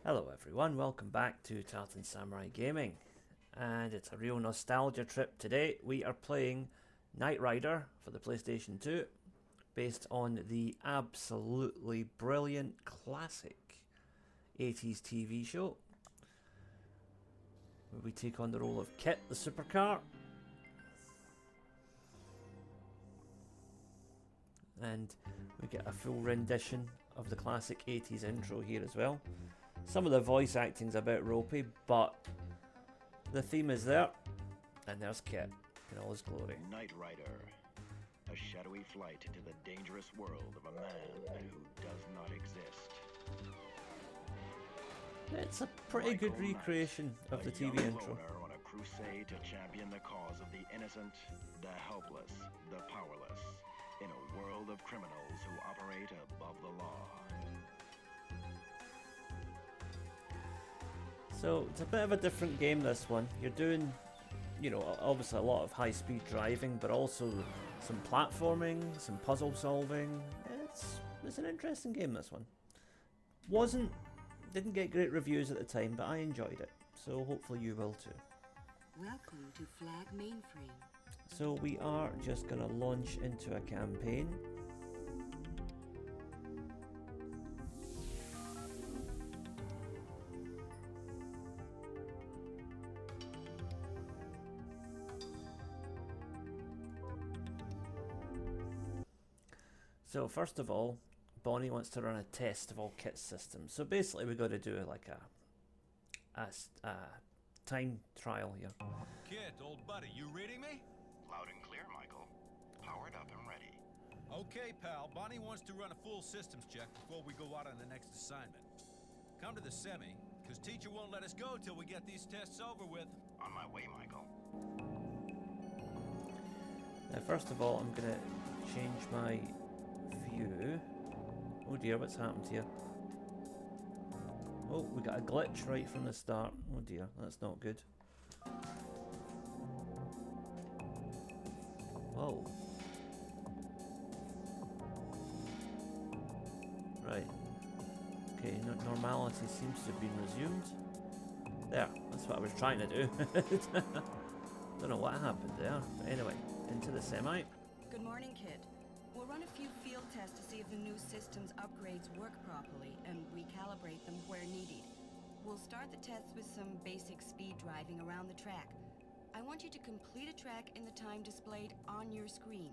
Hello everyone, welcome back to Tartan Samurai Gaming, and it's a real nostalgia trip today. We are playing Knight Rider for the PlayStation 2, based on the absolutely brilliant classic 80s TV show, where we take on the role of KITT the supercar. And we get a full rendition of the classic 80s intro here as well. Some of the voice acting's a bit ropey, but the theme is there, and there's KITT in all his glory. Knight Rider, a shadowy flight into the dangerous world of a man who does not exist. It's a pretty good recreation of the TV intro. On a crusade to champion the cause of the innocent, the helpless, the powerless, in a world of criminals who operate above the law. So it's a bit of a different game, this one. You're doing, obviously a lot of high-speed driving, but also some platforming, some puzzle solving. It's an interesting game, this one. Didn't get great reviews at the time, but I enjoyed it. So hopefully you will too. Welcome to Flag Mainframe. So we are just going to launch into a campaign. So first of all, Bonnie wants to run a test of all KITT's systems. So basically we've got to do like a time trial here. KITT, old buddy, you reading me? Loud and clear, Michael. Powered up and ready. Okay, pal. Bonnie wants to run a full systems check before we go out on the next assignment. Come to the semi, because teacher won't let us go till we get these tests over with. On my way, Michael. Now first of all, I'm going to change my view. Oh dear, what's happened here? Oh, we got a glitch right from the start. Oh dear, that's not good. Whoa. Right. Okay, normality seems to have been resumed. There, that's what I was trying to do. Don't know what happened there. But anyway, into the semi. Good morning, KITT. We'll run a few field tests to see if the new system's upgrades work properly and recalibrate them where needed. We'll start the tests with some basic speed driving around the track. I want you to complete a track in the time displayed on your screen.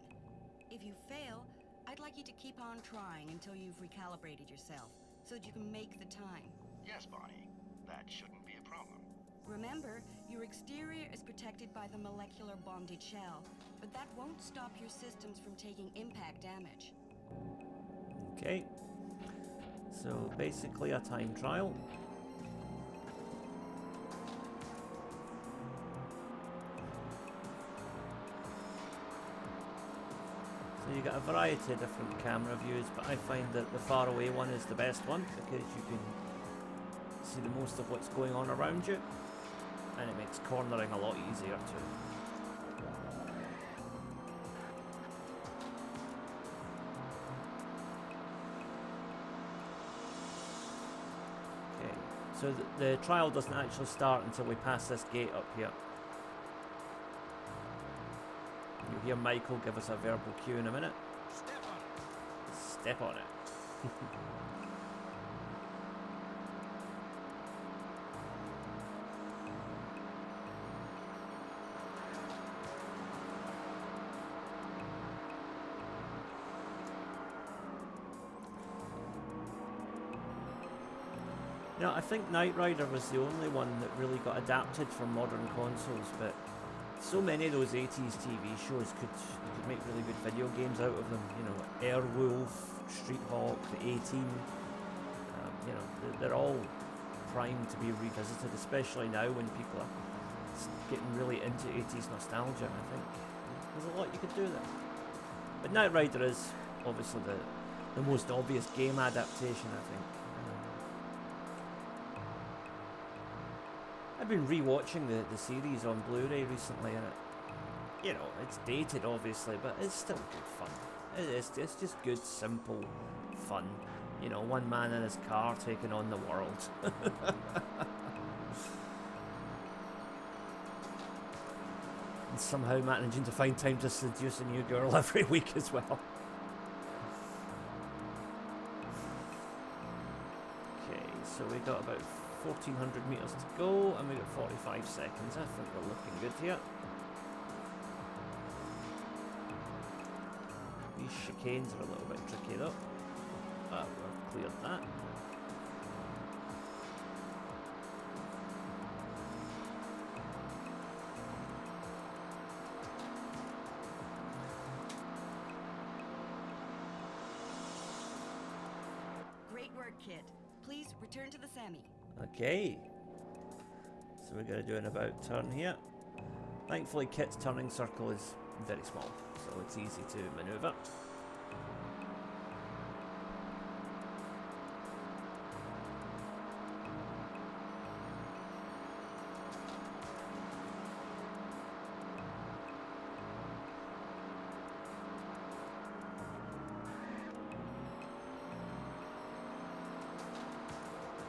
If you fail, I'd like you to keep on trying until you've recalibrated yourself, so that you can make the time. Yes, Bonnie. That shouldn't be a problem. Remember, your exterior is protected by the molecular bonded shell, but that won't stop your systems from taking impact damage. Okay. So basically a time trial. So you get a variety of different camera views, but I find that the far away one is the best one because you can see the most of what's going on around you, and it makes cornering a lot easier too. Okay, so the trial doesn't actually start until we pass this gate up here. You'll hear Michael give us a verbal cue in a minute. Step on it. Step on it. Now, I think Knight Rider was the only one that really got adapted for modern consoles, but so many of those 80s TV shows you could make really good video games out of them. You know, Airwolf, Street Hawk, the A-Team. They're all primed to be revisited, especially now when people are getting really into 80s nostalgia. I think there's a lot you could do there. But Knight Rider is obviously the most obvious game adaptation, I think. I've been re-watching the series on Blu-ray recently, and it's dated obviously, but it's still good fun. It's just good, simple fun. You know, one man in his car taking on the world. And somehow managing to find time to seduce a new girl every week as well. Okay, so we got about 1400 meters to go, and we got 45 seconds. I think we're looking good here. These chicanes are a little bit tricky though. But we've cleared that. Great work, KITT. Please return to the semi. Okay. So we're going to do an about turn here. Thankfully KITT's turning circle is very small, so it's easy to manoeuvre.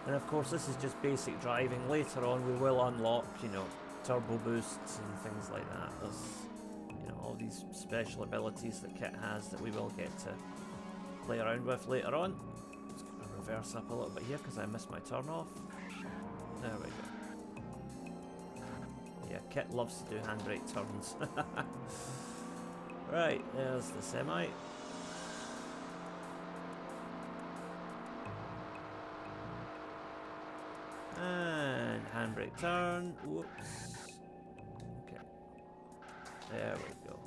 And of course this is just basic driving. Later on we will unlock, you know, turbo boosts and things like that. There's, you know, all these special abilities that KITT has that we will get to play around with later on. Just gonna reverse up a little bit here because I missed my turn off. There we go. Yeah, KITT loves to do handbrake turns. Right, there's the semi. And handbrake turn. Whoops. Okay. There we go.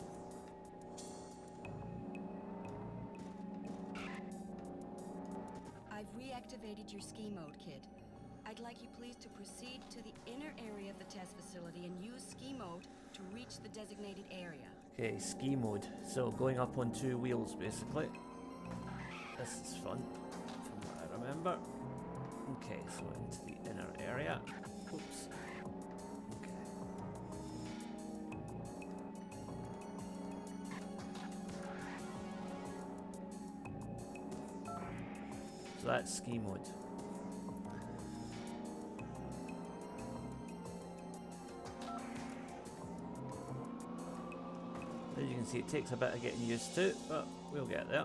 I've reactivated your ski mode, KITT. I'd like you please to proceed to the inner area of the test facility and use ski mode to reach the designated area. Okay, ski mode. So going up on 2 wheels basically. This is fun, from what I remember. Okay, so into the inner area. Oops. Okay. So that's ski mode. As you can see, it takes a bit of getting used to, but we'll get there.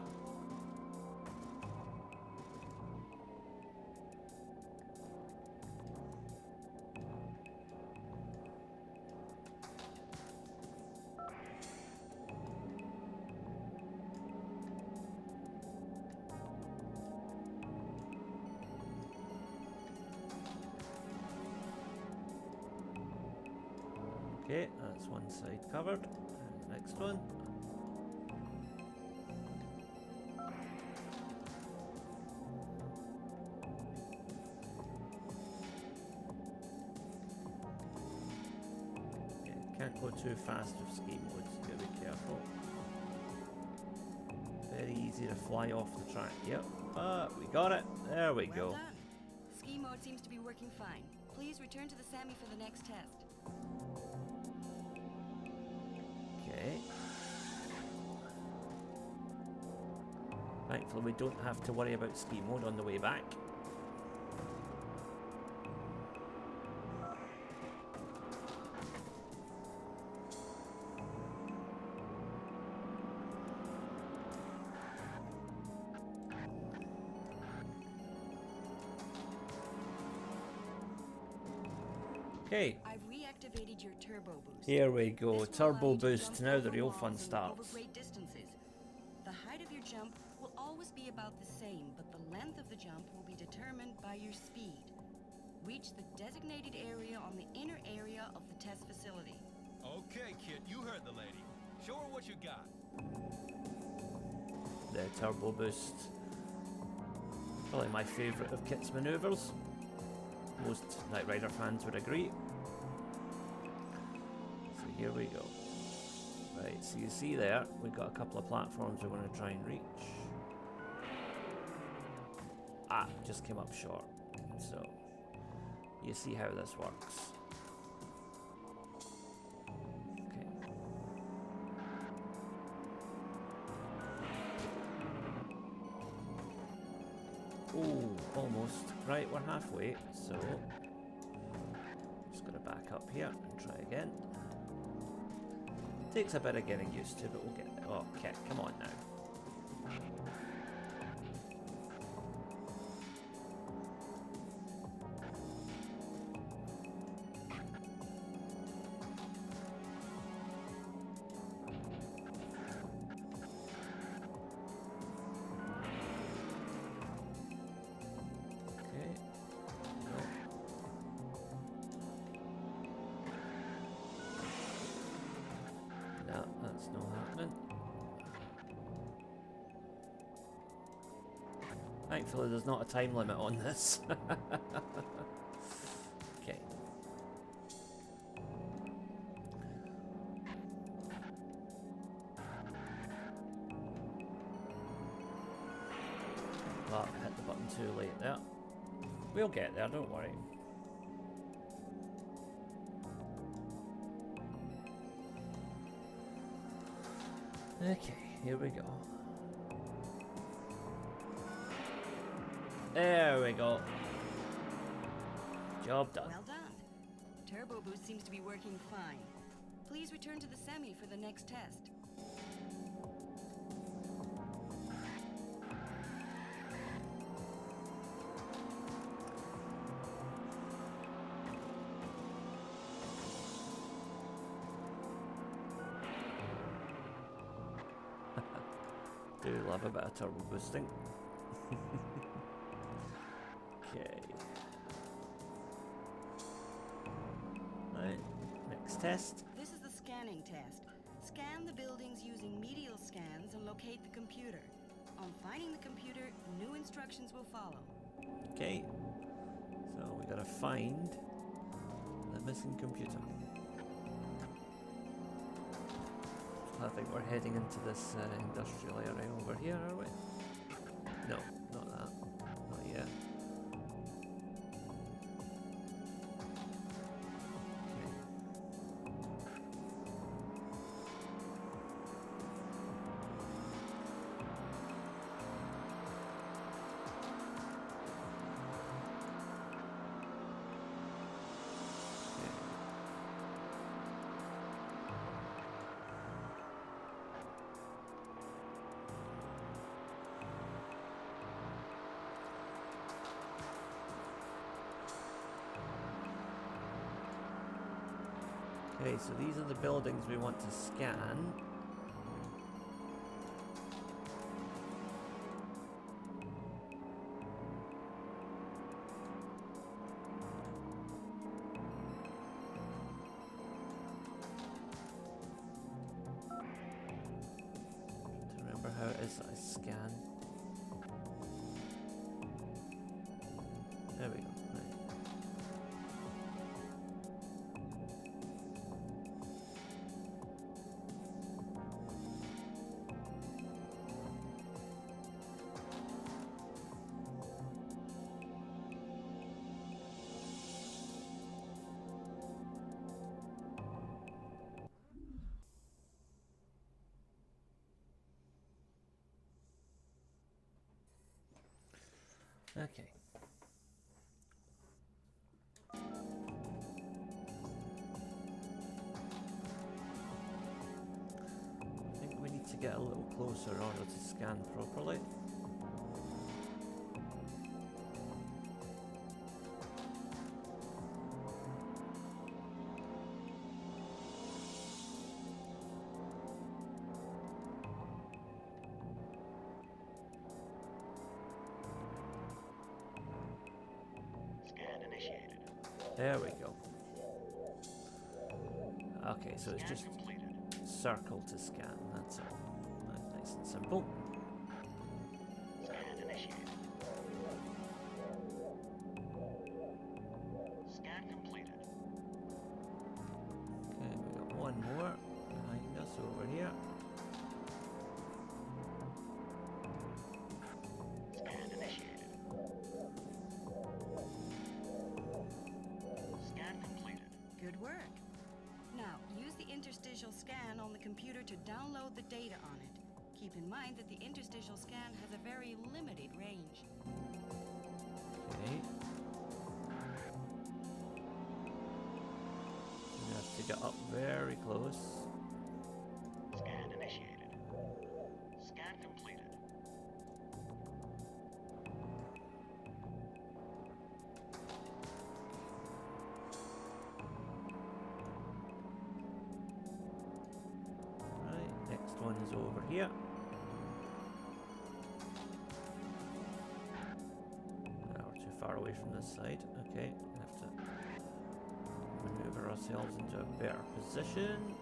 Okay, that's one side covered. And the next one. Okay, can't go too fast with ski mode, so you gotta be careful. Very easy to fly off the track. Yep, but we got it. There we go. Well done. Ski mode seems to be working fine. Please return to the semi for the next test. Okay. Thankfully we don't have to worry about ski mode on the way back. Okay. I've reactivated your turbo boost. Here we go, This will turbo allow you to boost, jump now the over real walls fun and starts. over great distances. The height of your jump will always be about the same, but the length of the jump will be determined by your speed. Reach the designated area on the inner area of the test facility. Okay, KITT, you heard the lady. Show her what you got. The turbo boost. Probably my favourite of KITT's manoeuvres. Most Knight Rider fans would agree. So here we go. Right, so you see there, we've got a couple of platforms we're going to try and reach. Ah, just came up short. So, you see how this works. Okay. Oh, almost. Right, we're halfway, so just gonna back up here and try again. Takes a bit of getting used to, but we'll get there. Oh, KITT, come on now. That's not happening. Thankfully, there's not a time limit on this. Okay. Oh, hit the button too late there. We'll get there, don't worry. Okay, here we go. There we go. Job done. Well done. Turbo boost seems to be working fine. Please return to the semi for the next test. Do love a bit of turbo boosting. Okay. Right, next test. This is the scanning test. Scan the buildings using medial scans and locate the computer. On finding the computer, new instructions will follow. Okay. So we gotta find the missing computer. I think we're heading into this industrial area over here, are we? No, not that. Not yet. Okay, so these are the buildings we want to scan. To remember how it is that I scan. There we go. Right. Okay. I think we need to get a little closer in order to scan properly. There we go. Okay, so it's just circle to scan, that's all. Nice and simple. Scan initiated. Scan completed. Okay, we got one more behind us over here. Scan initiated. Scan completed. Good work. Now, use the interstitial scan on the computer to download the data on it. Keep in mind that the interstitial scan has a very limited range. get up very close. Scan initiated. Scan completed. Right, next one is over here. Now we're too far away from this side. Okay, we have to maneuver ourselves into a better position.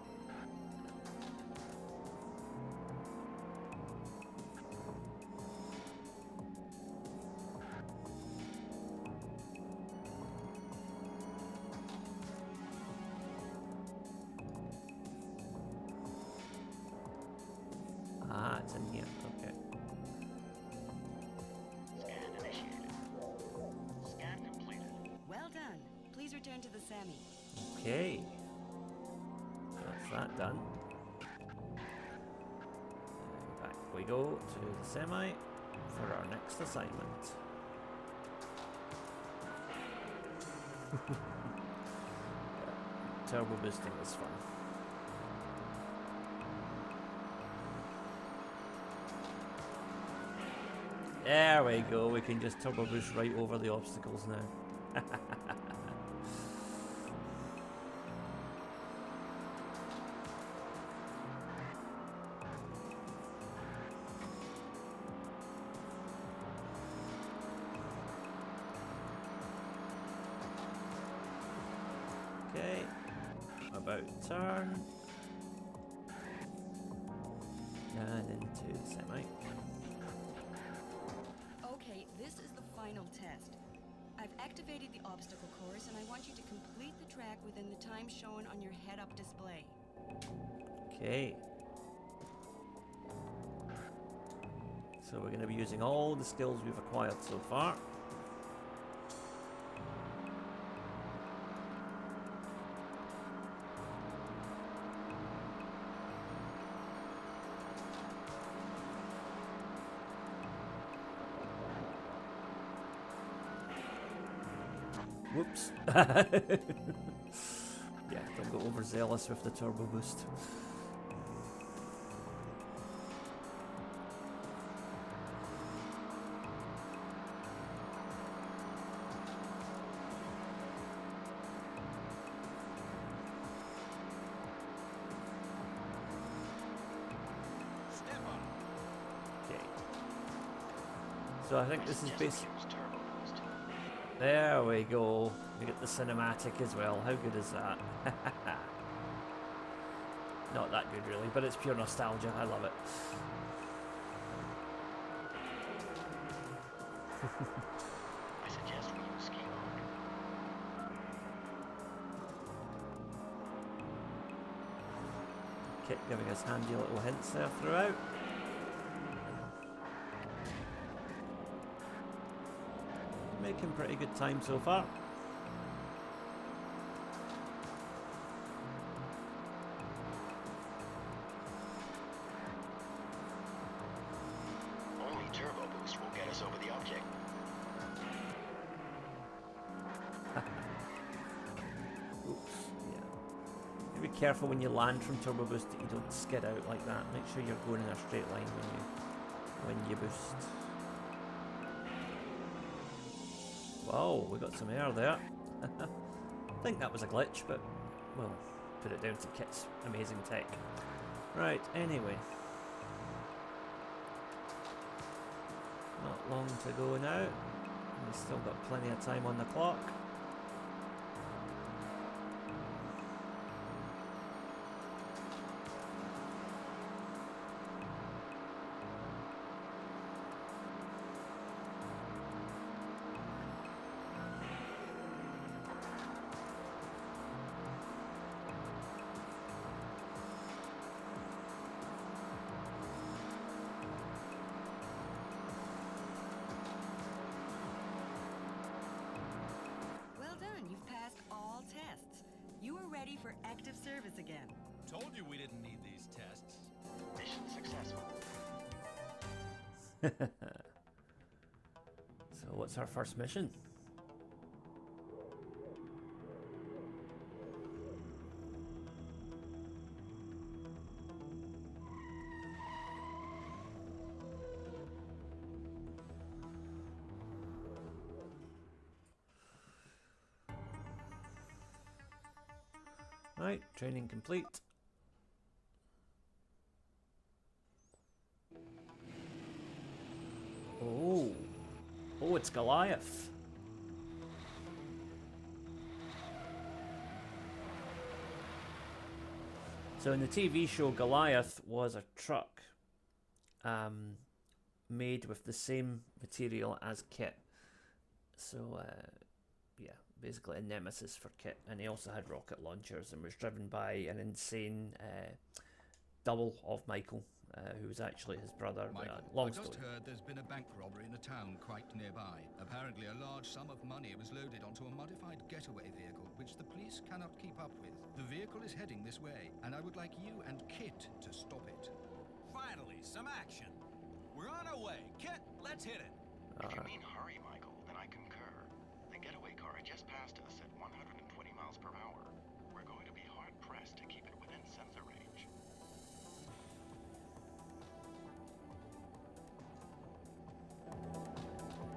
Ah, it's in here. Okay. Scan initiated. Scan completed. Well done. Please return to the semi. Okay. That's that done. And back we go to the semi for our next assignment. Turbo boosting is fun. There we go, we can just turbo boost right over the obstacles now. Okay, about turn. And into the semi. Okay, this is the final test. I've activated the obstacle course and I want you to complete the track within the time shown on your head-up display. Okay. So we're going to be using all the skills we've acquired so far. Whoops. Yeah, don't go overzealous with the turbo boost. Step up. Okay. So I think this is basically... Use turbo boost. There we go. We get the cinematic as well. How good is that? Not that good really, but it's pure nostalgia. I love it. I suggest we use ski mode. KITT giving us handy little hints there throughout. Making pretty good time so far. Only turbo boost will get us over the object. Oops, yeah. Be careful when you land from turbo boost that you don't skid out like that. Make sure you're going in a straight line when you boost. Whoa, we got some air there. I think that was a glitch, but we'll put it down to KITT's amazing tech. Right, anyway. Not long to go now. We've still got plenty of time on the clock. ready for active service again. Told you we didn't need these tests. Mission successful. So what's our first mission? Right, training complete. Oh. Oh, it's Goliath. So in the TV show, Goliath was a truck made with the same material as KITT. So, yeah, basically a nemesis for KITT. And he also had rocket launchers and was driven by an insane double of Michael, who was actually his brother. Michael, Long I've just story. heard there's been a bank robbery in a town quite nearby. Apparently a large sum of money was loaded onto a modified getaway vehicle, which the police cannot keep up with. The vehicle is heading this way, and I would like you and KITT to stop it. Finally, some action. We're on our way. KITT, let's hit it. If you mean hurry, Michael, then I concur. The getaway car just passed us at 120 miles per hour. We're going to be hard-pressed to keep it within sensor range.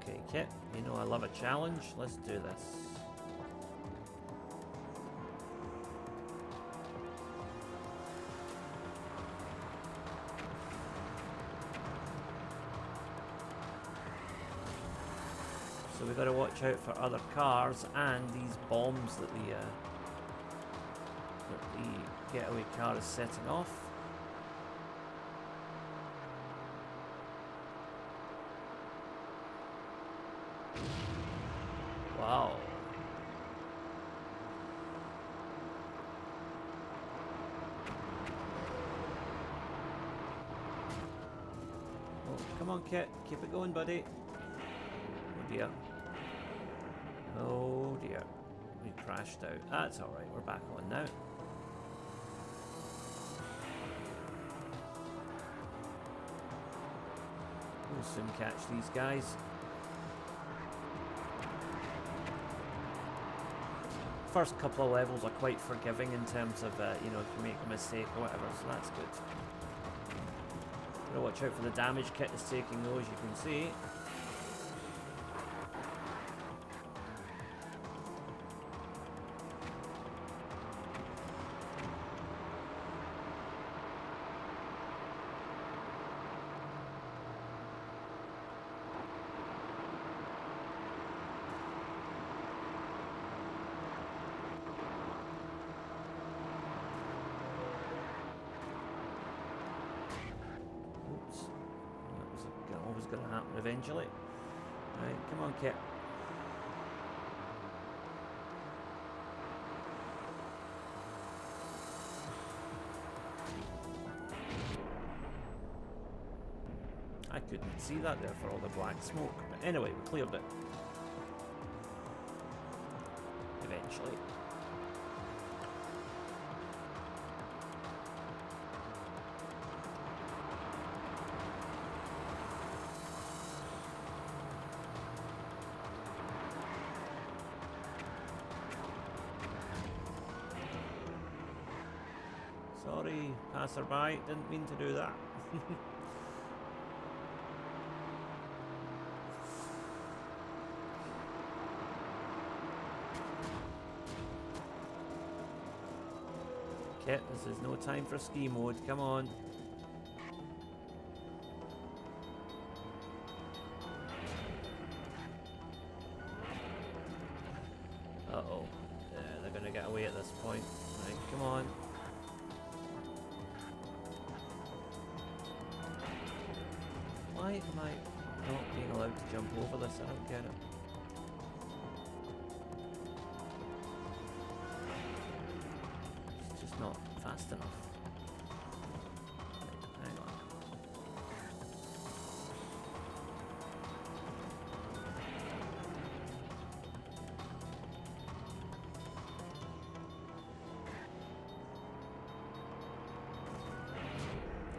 Okay, KITT, you know I love a challenge. Let's do this. So we've got to watch out for other cars and these bombs that the getaway car is setting off. Wow. Oh, come on, KITT. Keep it going, buddy. Oh dear. Oh dear. We crashed out. That's alright. We're back on now. We'll soon catch these guys. First couple of levels are quite forgiving in terms of, you know, if you make a mistake or whatever, so that's good. Gotta watch out for the damage KITT is taking though, as you can see. Going to happen eventually. Right, come on, KITT. I couldn't see that there for all the black smoke, but anyway, we cleared it. Eventually. Sorry, passerby, didn't mean to do that. KITT, this is no time for ski mode, come on. Uh-oh, yeah, they're gonna get away at this point. Right, come on. Why am I not being allowed to jump over this? I don't get it. It's just not fast enough. Right, hang on.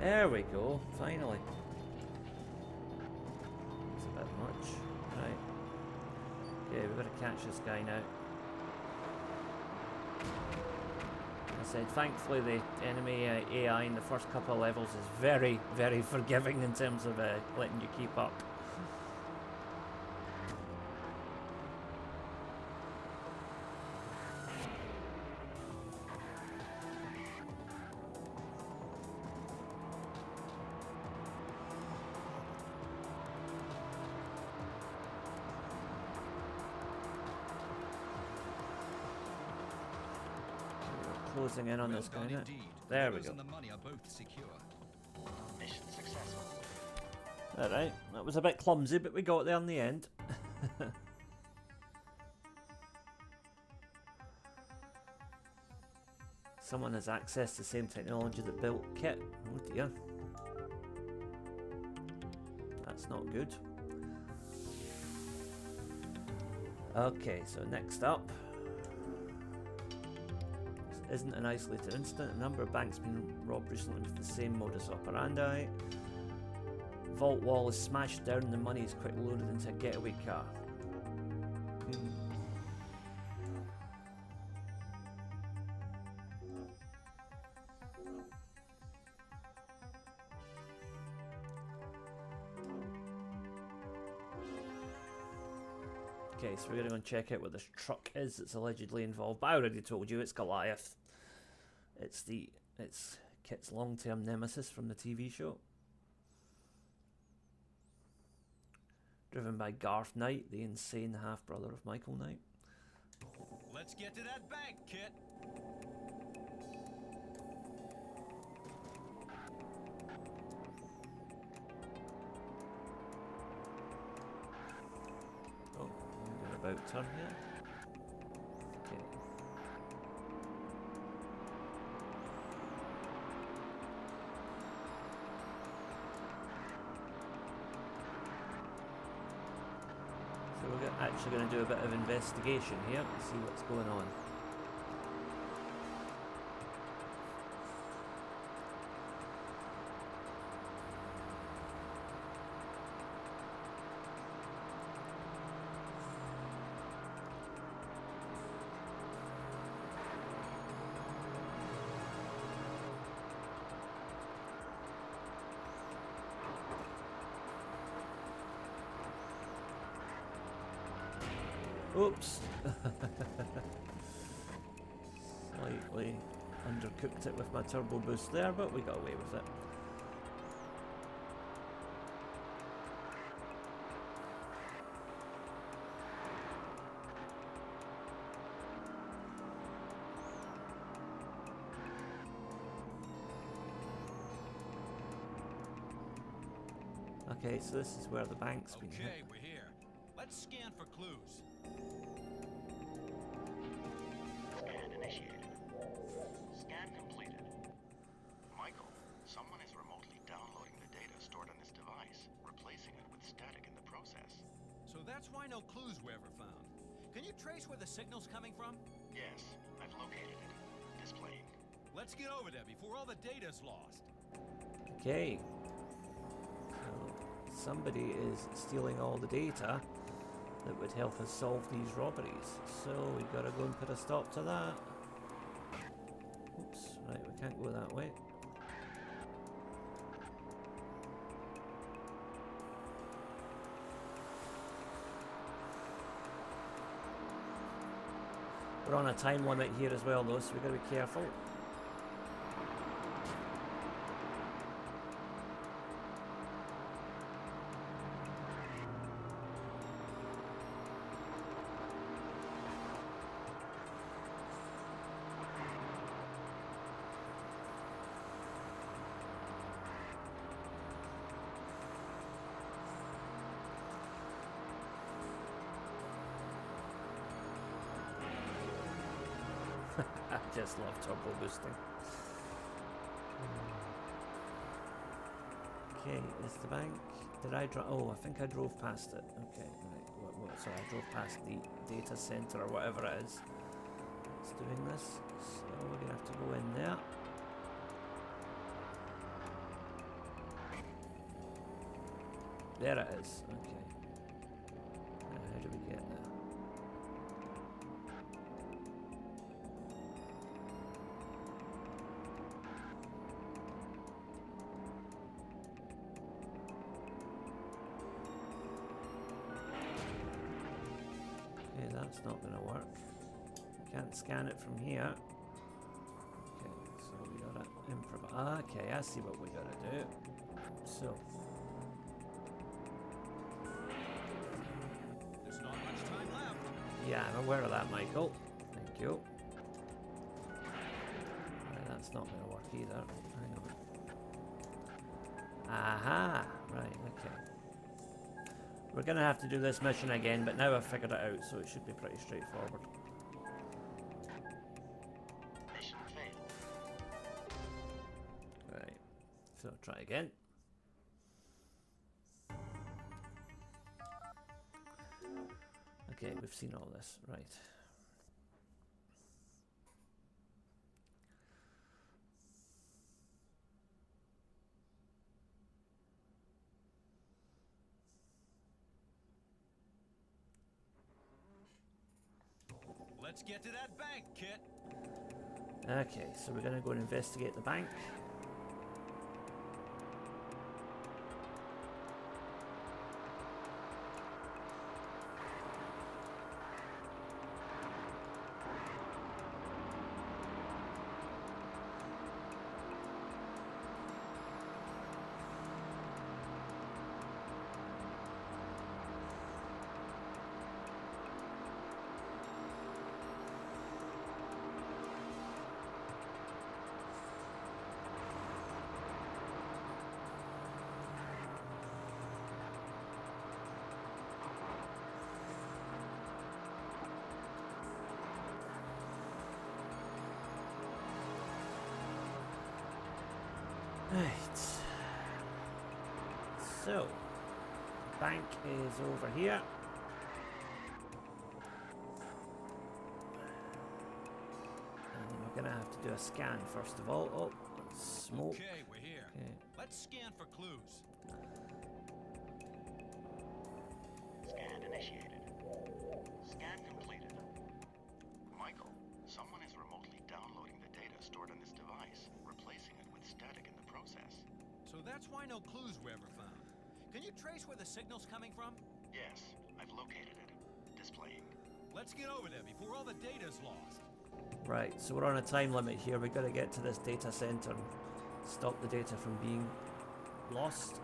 There we go, finally. Yeah, we've got to catch this guy now. I said, thankfully the enemy AI in the first couple of levels is very, very forgiving in terms of letting you keep up. closing in on Well this guy, done isn't it? indeed. The There we girls go. and the money are both secure. Mission successful. Alright, that was a bit clumsy, but we got there in the end. Someone has accessed the same technology that built KITT. Oh dear. That's not good. Okay, so next up. This isn't an isolated incident. A number of banks have been robbed recently with the same modus operandi. Vault wall is smashed down and the money is quickly loaded into a getaway car. Okay, so we're going to go and check out what this truck is that's allegedly involved. But I already told you, it's Goliath. It's KITT's long-term nemesis from the TV show. Driven by Garth Knight, the insane half-brother of Michael Knight. Let's get to that bank, KITT. Oh, we're about turn here. Okay. So we're actually going to do a bit of investigation here to see what's going on. Oops. Slightly undercooked it with my turbo boost there, but we got away with it. Okay, so this is where the bank's been hit. Okay, we're here. Let's scan for clues. Scan initiated. Scan completed. Michael, someone is remotely downloading the data stored on this device, replacing it with static in the process. So that's why no clues were ever found. Can you trace where the signal's coming from? Yes, I've located it. Displaying. Let's get over there before all the data's lost. Okay. So somebody is stealing all the data that would help us solve these robberies. So we gotta go and put a stop to that. Oops, right, we can't go that way. We're on a time limit here as well though, so we gotta be careful. I just love turbo boosting. Okay, is the bank? Did I drive? Oh, I think I drove past it. Okay, right. So I drove past the data center or whatever it is. It's doing this. So we're gonna have to go in there. There it is. Okay. Now how do we get there? Okay, that's not going to work. Can't scan it from here. Okay, so we gotta improvise. Okay, I see what we gotta do. So, There's not much time left. yeah, I'm aware of that, Michael. Thank you. that's not going to work either. Hang on. Aha! Right, okay. We're going to have to do this mission again, but now I've figured it out, so it should be pretty straightforward. Mission failed. Right, so try again. Okay, we've seen all this, right. Let's get to that bank, KITT. Okay, so we're going to go and investigate the bank. Right. So, bank is over here. And we're going to have to do a scan first of all. Oh, smoke. Okay, we're here. Okay. Let's scan for clues. Scan initiated. Scan completed. Michael, someone is remotely downloading the data stored on this device, replacing it with static in the process. So that's why no clues were ever found. Can you trace where the signal's coming from? Yes, I've located it. Displaying. Let's get over there before all the data's lost. Right, so we're on a time limit here. We've got to get to this data center and stop the data from being lost.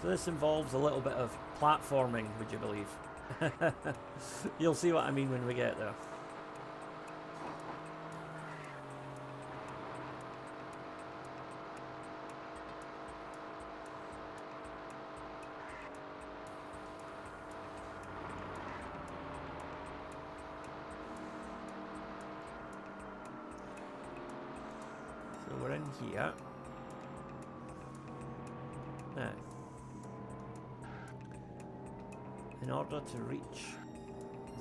So this involves a little bit of platforming, would you believe? You'll see what I mean when we get there. So we're in here. Now, in order to reach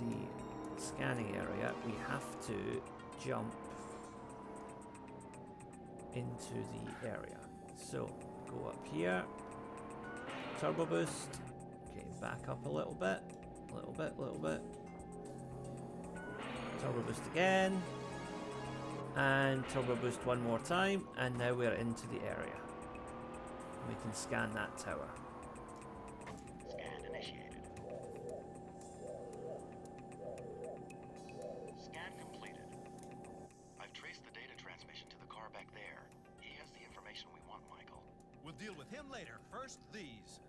the scanning area, we have to jump into the area. So, go up here, turbo boost, okay, back up a little bit, little bit, turbo boost again, and turbo boost one more time, and now we're into the area. We can scan that tower. Scan initiated. Scan completed. I've traced the data transmission to the car back there. He has the information we want, Michael. We'll deal with him later. First, these.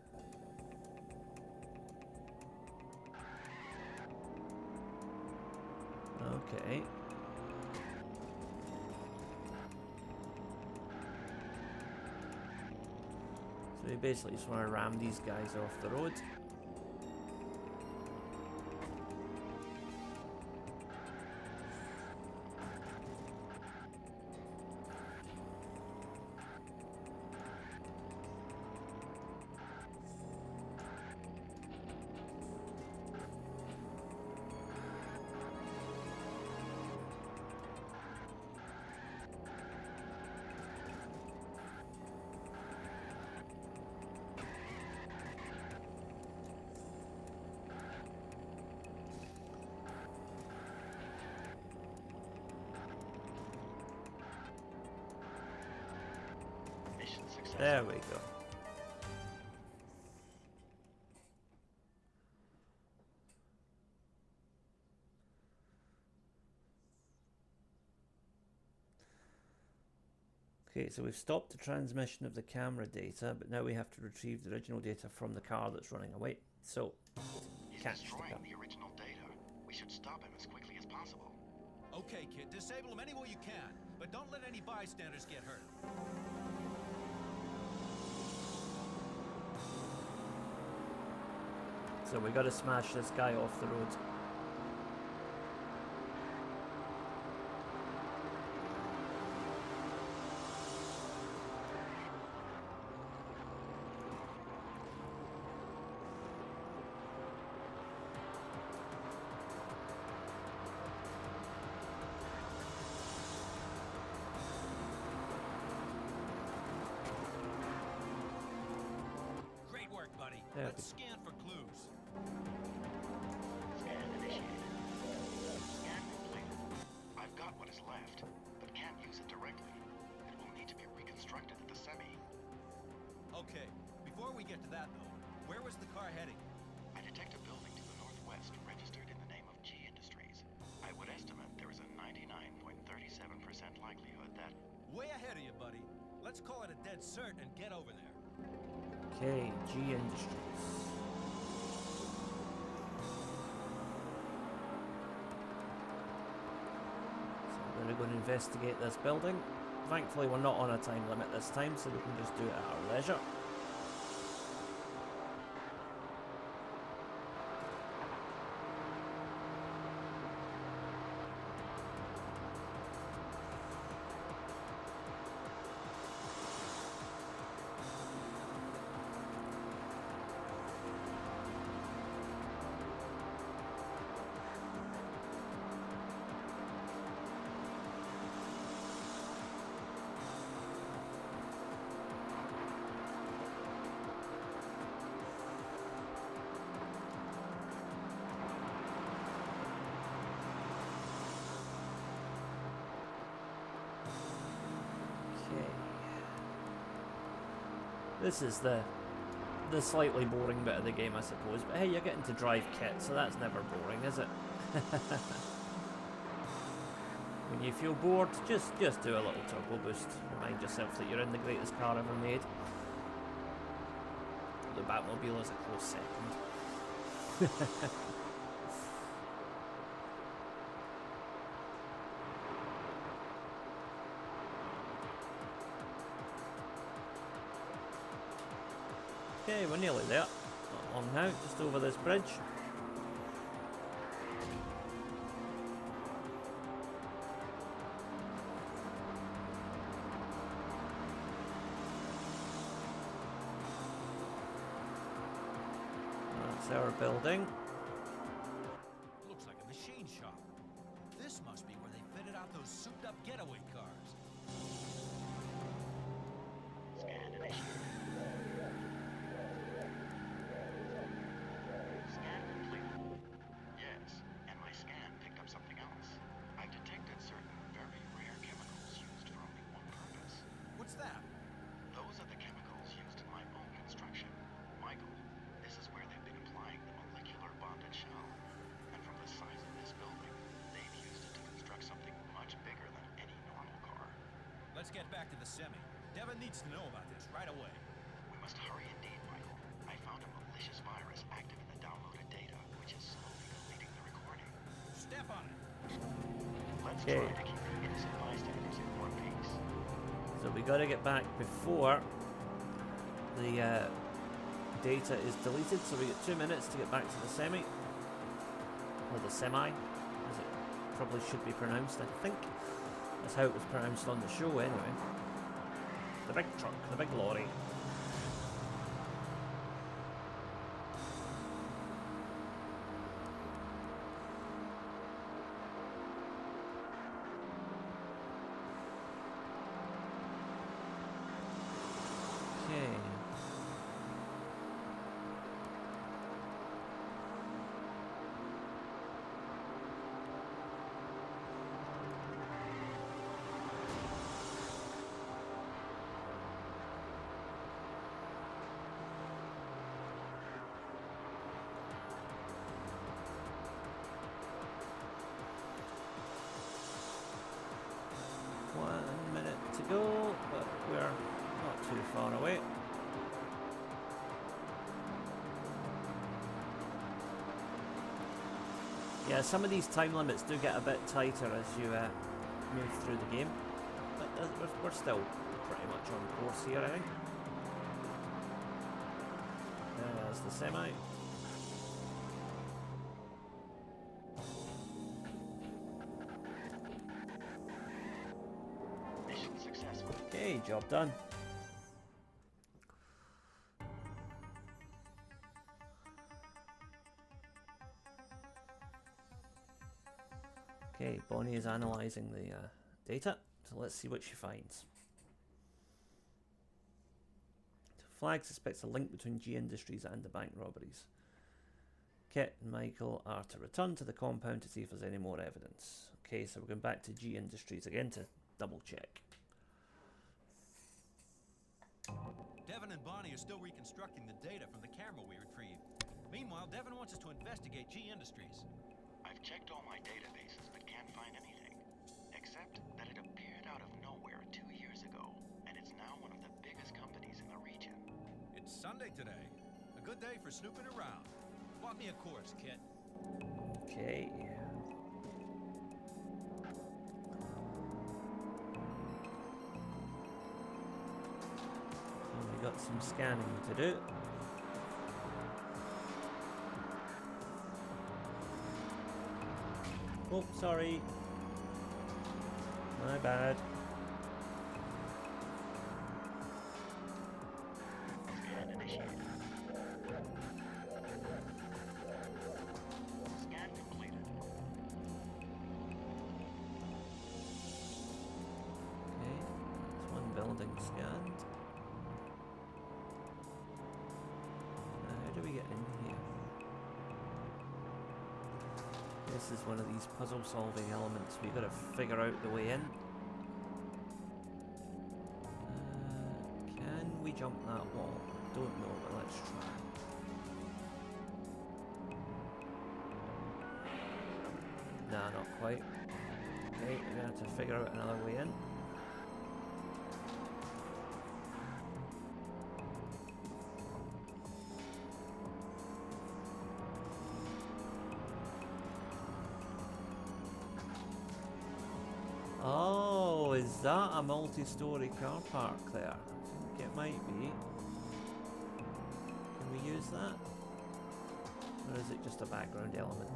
Okay. So we basically just want to ram these guys off the road. Mission successful. There we go. Okay, so we've stopped the transmission of the camera data, but now we have to retrieve the original data from the car that's running away. So, He's catch the destroying car. the original data. We should stop him as quickly as possible. Okay, kid, disable him any way you can, but don't let any bystanders get hurt. So we got to smash this guy off the road. Great work, buddy. Yeah. Let's scan for clues. Scan initiated. Scan completed. I've got what is left, but can't use it directly. It will need to be reconstructed at the semi. Okay, before we get to that though, where was the car heading? I detect a building to the northwest registered in the name of G Industries. I would estimate there is a 99.37% likelihood that... Way ahead of you, buddy. Let's call it a dead cert and get over there. Okay, G Industries. So we're going to investigate this building. Thankfully we're not on a time limit this time, so we can just do it at our leisure. This is the slightly boring bit of the game, I suppose. But hey, you're getting to drive KITT, so that's never boring, is it? When you feel bored, just do a little turbo boost. Remind yourself that you're in the greatest car ever made. The Batmobile is a close second. Okay, we're nearly there. Not long now, just over this bridge. That's our building. Looks like a machine shop. This must be where they fitted out those souped-up getaway cars. Scan initiated. Scan completed. Yes, and my scan picked up something else. I detected certain very rare chemicals used for only one purpose. What's that? Those are the chemicals used in my own construction. Michael, this is where they've been applying the molecular bonded shell. And from the size of this building, they've used it to construct something much bigger than any normal car. Let's get back to the semi. Devin needs to know about this right away. We must hurry indeed, Michael. I found a malicious virus active in the downloaded data, which is slowly deleting the recording. Step on it. Let's Okay. try to keep the innocent bystanders in one piece. So we got to get back before the data is deleted. So we get 2 minutes to get back to the semi, or the semi, as it probably should be pronounced. I think that's how it was pronounced on the show, anyway. The big truck, the big lorry. Okay. Yeah, some of these time limits do get a bit tighter as you move through the game, but we're still pretty much on course here, I think. There's the semi. Mission successful. Okay, job done. Okay, Bonnie is analysing the data, so let's see what she finds. Flag suspects a link between G Industries and the bank robberies. KITT and Michael are to return to the compound to see if there's any more evidence. Okay, so we're going back to G Industries again to double check. Devin and Bonnie are still reconstructing the data from the camera we retrieved. Meanwhile, Devin wants us to investigate G Industries. I've checked all my databases, but can't find anything. Except that it appeared out of nowhere 2 years ago, and it's now one of the biggest companies in the region. It's Sunday today. A good day for snooping around. Plot me a course, KITT. Okay. And we got some scanning to do. Oh, sorry. My bad. Scan initiated. Scan completed. Okay, that's one building scanned. Now, how do we get in here? This is one of these puzzle solving elements we've got to figure out the way in. Can we jump that wall? Don't know, but let's try. Nah, not quite. Okay, we're gonna have to figure out another way in. Oh, is that a multi-story car park there? I think it might be. Can we use that? Or is it just a background element?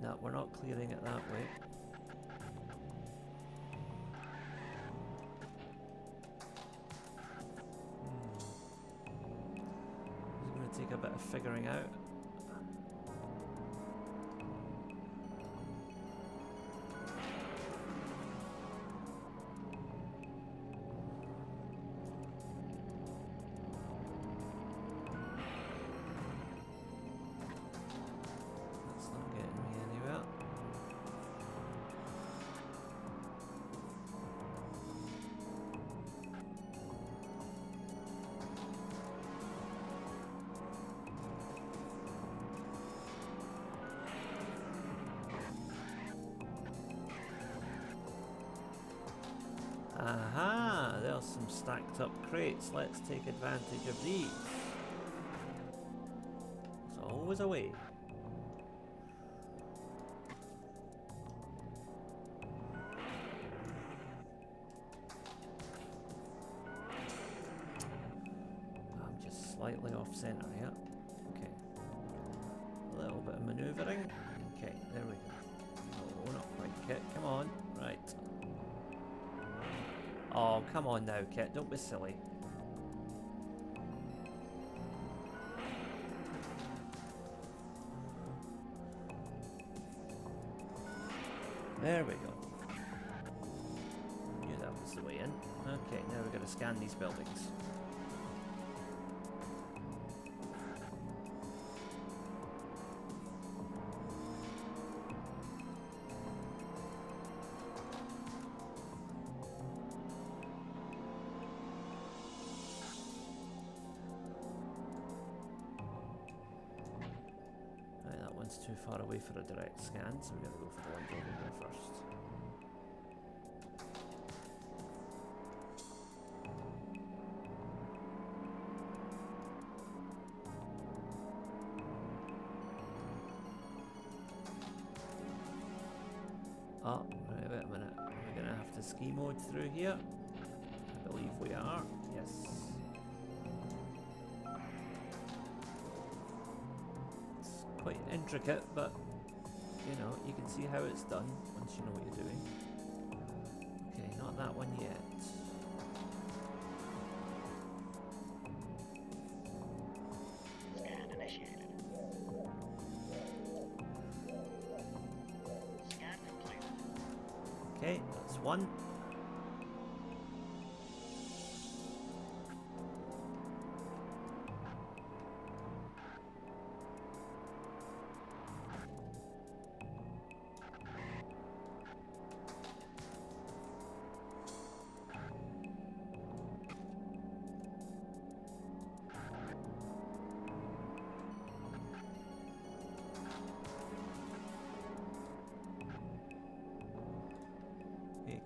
No, we're not clearing it that way. It's going to take a bit of figuring out. That's not getting me anywhere. Aha, there's some stacked up crates. Let's take advantage of these. There's always a way. I'm just slightly off center here. Okay. A little bit of maneuvering. Okay, there we go. Oh, not quite, KITT. Come on. Right. Oh, come on now, KITT. Don't be silly. There we go. Knew that was the way in. Okay, now we've got to scan these buildings. Right, that one's too far away for a direct scan, so we've got to go for the ones over here first. Oh, right, wait a minute. We're gonna have to ski mode through here. I believe we are. Yes. It's quite intricate, but you know, you can see how it's done once you know what you're doing. Okay, not that one yet. Scan initiated. Scan completed. Okay, that's one.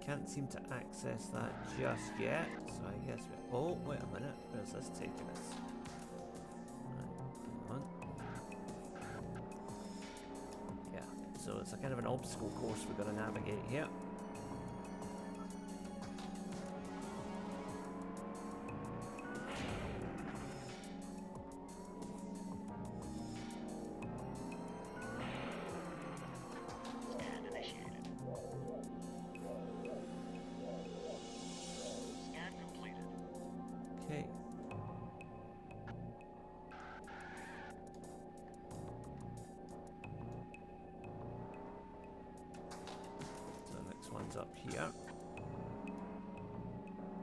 Can't seem to access that just yet, so I guess we... Oh, wait a minute. Where's this taking us? Right, hang on. Yeah, so it's a kind of an obstacle course we've got to navigate here. Scan initiated. Scan completed. Okay. So the next one's up here.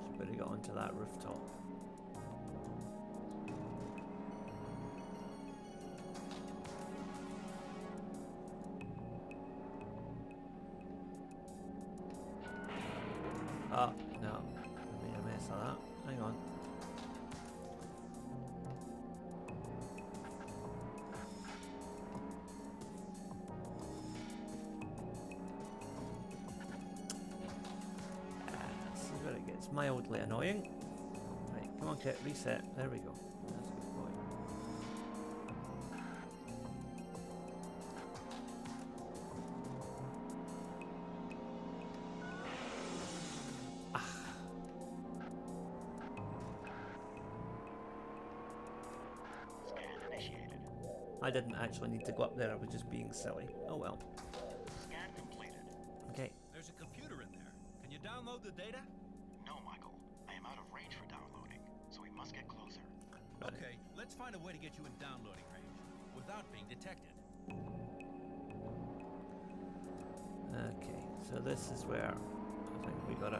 So better get onto that rooftop. Oh, no. I made a mess of that. Hang on. This is where it gets mildly annoying. Right, come on, KITT, reset. There we go. That's a good point. Scan initiated. I didn't actually need to go up there, I was just being silly. Oh well. Scan completed. Okay. There's a computer in there. Can you download the data? No, Michael. I am out of range for downloading, so we must get closer. Right. Okay, let's find a way to get you in downloading range without being detected. Okay, so this is where I think we gotta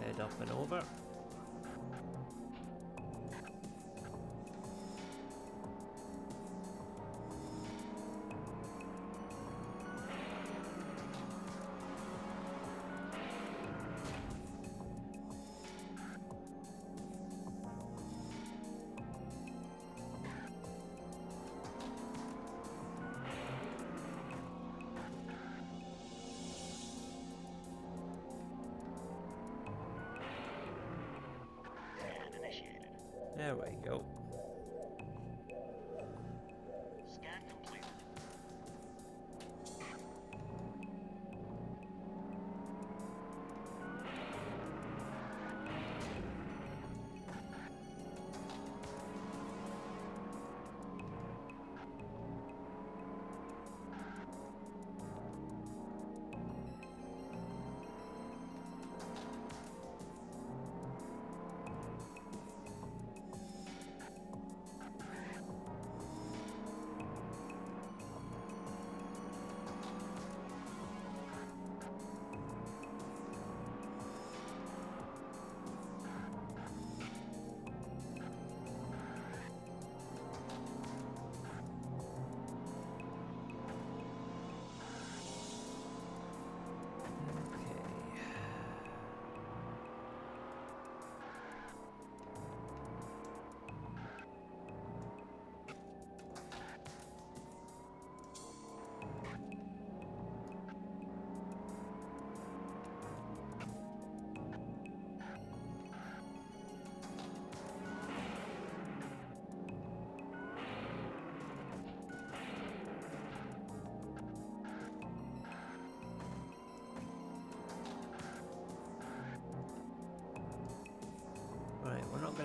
head up and over. Scan initiated. There we go. Scan completed.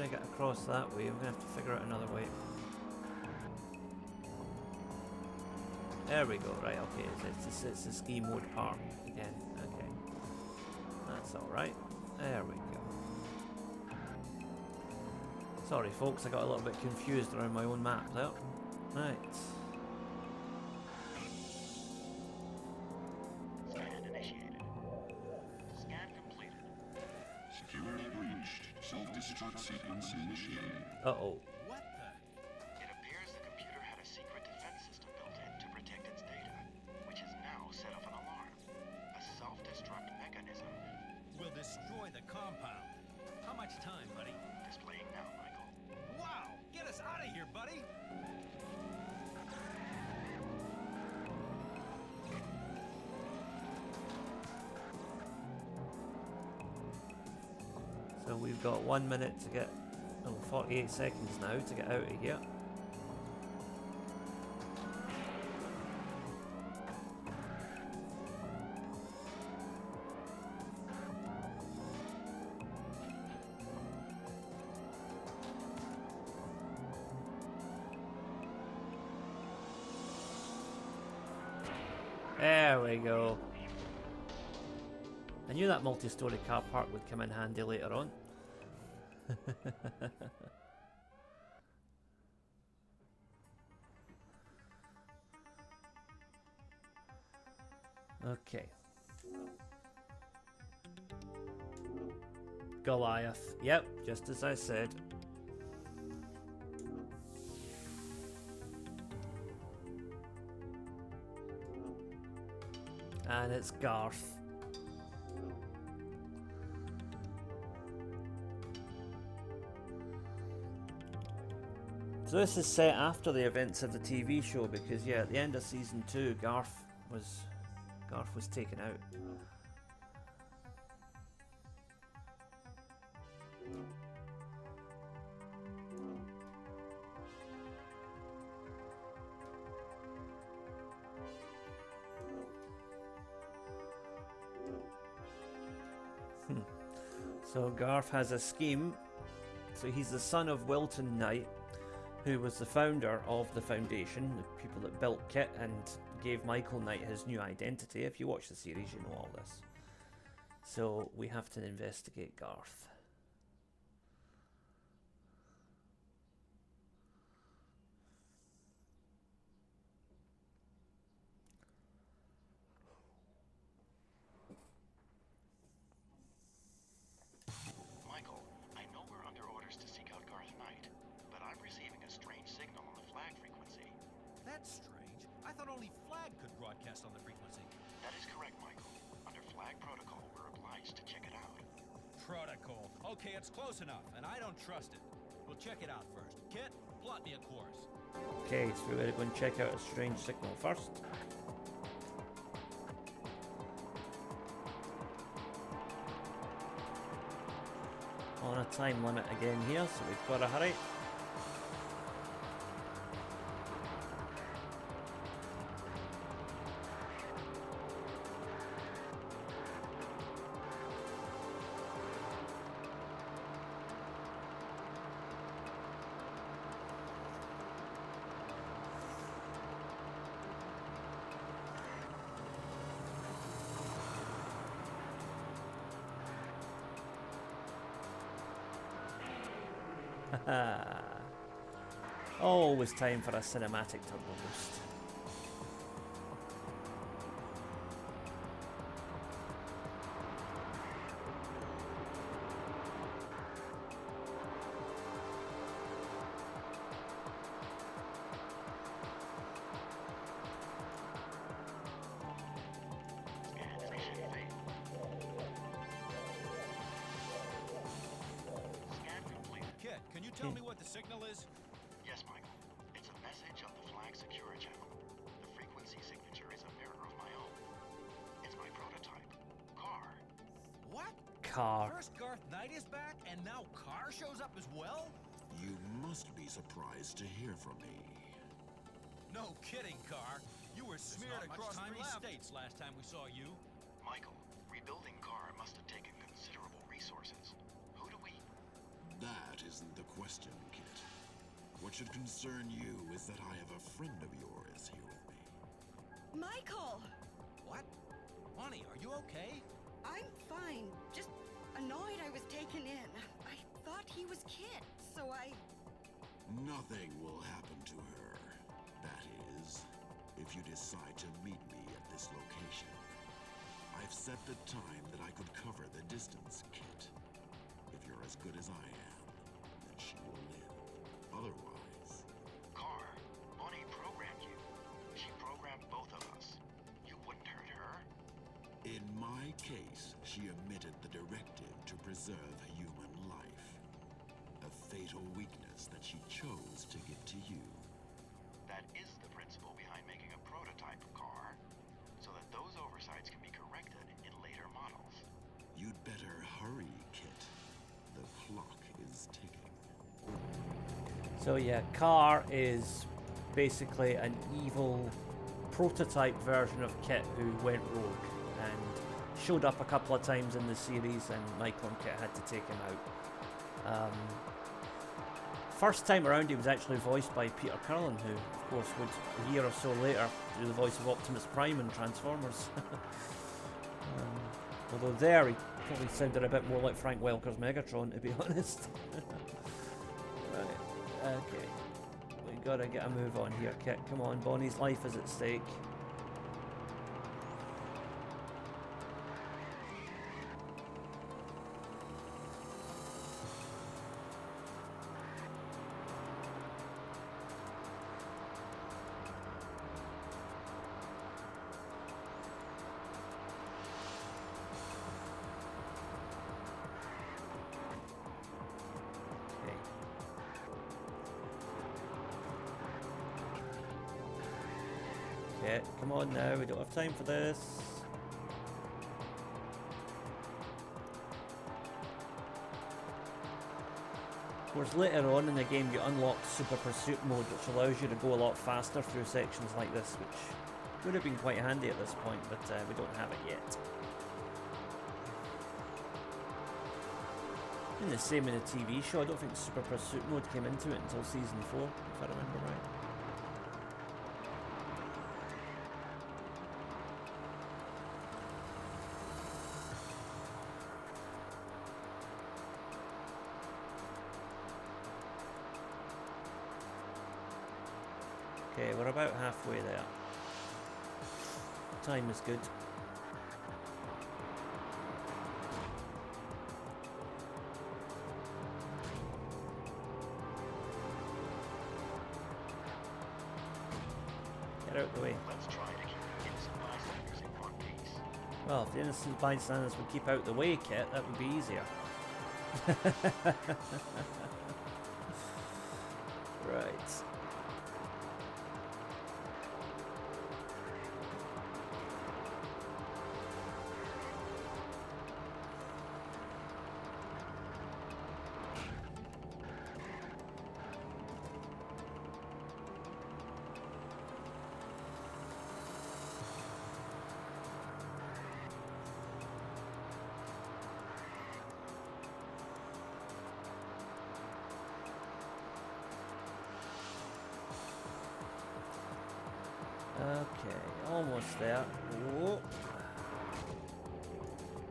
to get across that way. I'm going to have to figure out another way. There we go. Right, okay. It's the ski mode part again. Okay. That's alright. There we go. Sorry folks, I got a little bit confused around my own map there. Right. Scan initiated. Scan completed. Security breached. Self-destruct sequence initiated. Uh-oh. What the? It appears the computer had a secret defense system built in to protect its data, which has now set off an alarm. A self-destruct mechanism. We'll destroy the compound. How much time, buddy? Displaying now, Michael. Wow! Get us out of here, buddy! So we've got 1 minute to get, 48 seconds now to get out of here. There we go. I knew that multi-story car park would come in handy later on. Okay. Goliath. Yep, just as I said. And it's Garth. So this is set after the events of the TV show because yeah, at the end of season 2, Garth was taken out. So Garth has a scheme. So he's the son of Wilton Knight, who was the founder of the Foundation, the people that built KITT and gave Michael Knight his new identity. If you watch the series, you know all this. So we have to investigate Garth. Michael, I know we're under orders to seek out Garth Knight, but I'm receiving a strange signal on the flag frequency. That's strange. I thought only Flag could broadcast on the frequency. That is correct, Michael. Under flag protocol, we're obliged to check it out. Protocol. Okay, it's close enough, and I don't trust it. We'll check it out first. KITT, plot me a course. Okay, so we're going to go and check out a strange signal first. On a time limit again here, so we've got to hurry. Always time for a cinematic turbo boost. Scan mission failed. Scan completed. KITT, can you tell me what the signal is? Yes, Michael. It's a message on the flag secure channel. The frequency signature is a mirror of my own. It's my prototype, KARR. What? KARR. First Garth Knight is back, and now KARR shows up as well? You must be surprised to hear from me. No kidding, KARR. You were smeared not much across time 3 left. states last time we saw you. Michael, rebuilding KARR must have taken considerable resources. Who do we... That isn't the question, Kit. What should concern you is that I have a friend of yours here with me. Michael! What? Bonnie, are you okay? I'm fine. Just annoyed I was taken in. I thought he was KITT, so I... Nothing will happen to her. That is, if you decide to meet me at this location. I've set the time that I could cover the distance, Kit. If you're as good as I am, then she will live. Otherwise... KARR, Bonnie programmed you. She programmed both of us. You wouldn't hurt her? In my case, she omitted the directive to preserve human life. A fatal weakness that she chose to give to you. That is the principle behind making a prototype of KARR, so that those oversights can be corrected in later models. You'd better hurry, Kit. The clock is ticking. So yeah, KARR is basically an evil prototype version of KITT who went rogue and showed up a couple of times in the series, and Michael and KITT had to take him out. First time around he was actually voiced by Peter Cullen, who of course would a year or so later do the voice of Optimus Prime in Transformers. Although there he probably sounded a bit more like Frank Welker's Megatron, to be honest. Right, okay. We gotta get a move on here, KITT. Come on, Bonnie's life is at stake. Okay, come on now, we don't have time for this. Of course, later on in the game you unlock Super Pursuit mode, which allows you to go a lot faster through sections like this, which would have been quite handy at this point, but we don't have it yet. And the same in the TV show, I don't think Super Pursuit mode came into it until season 4, if I remember right. Okay, we're about halfway there. Time is good. Get out the way. Let's try to keep the innocent bystanders in one piece. Well, if the innocent bystanders would keep out the way, KITT, that would be easier. Right. Okay, almost there. Whoa.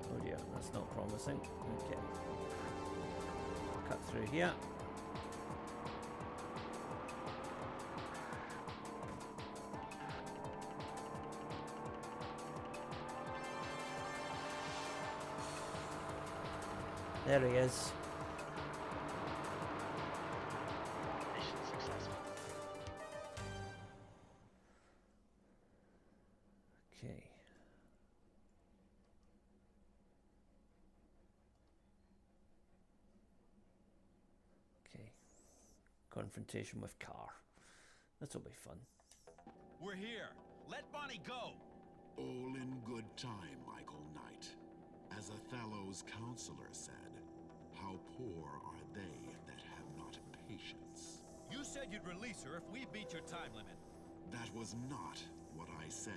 Oh dear, that's not promising. Okay. Cut through here. There he is. Mission successful. Okay. Okay. Confrontation with KARR. This'll be fun. We're here. Let Bonnie go. All in good time, Michael Knight. As Othello's counselor said, how poor are they that have not patience? You said you'd release her if we beat your time limit. That was not what I said.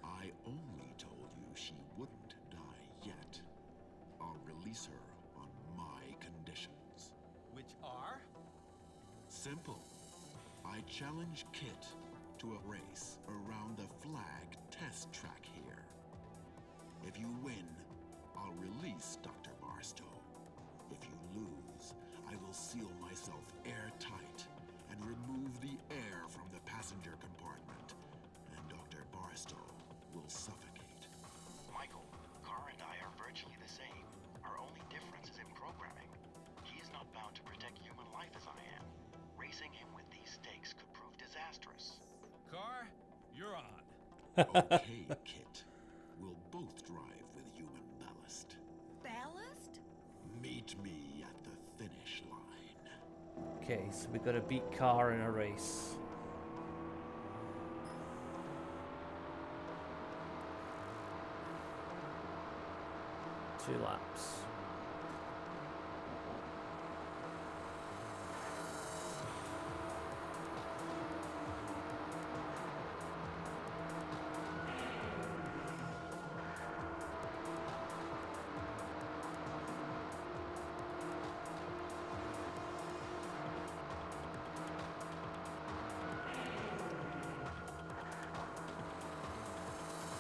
I only told you she wouldn't die yet. I'll release her on my conditions. Simple. I challenge KITT to a race around the flag test track here. If you win, I'll release Dr. Barstow. If you lose, I will seal myself airtight and remove the air from the passenger compartment, and Dr. Barstow will suffocate. Michael, KARR and I are virtually the same. Our only difference is in programming. He is not bound to protect human life as I am. Racing him with these stakes could prove disastrous. Car, you're on. Okay, KITT. We'll both drive with human ballast. Ballast? Meet me at the finish line. Okay, so we got to beat KARR in a race. Two laps.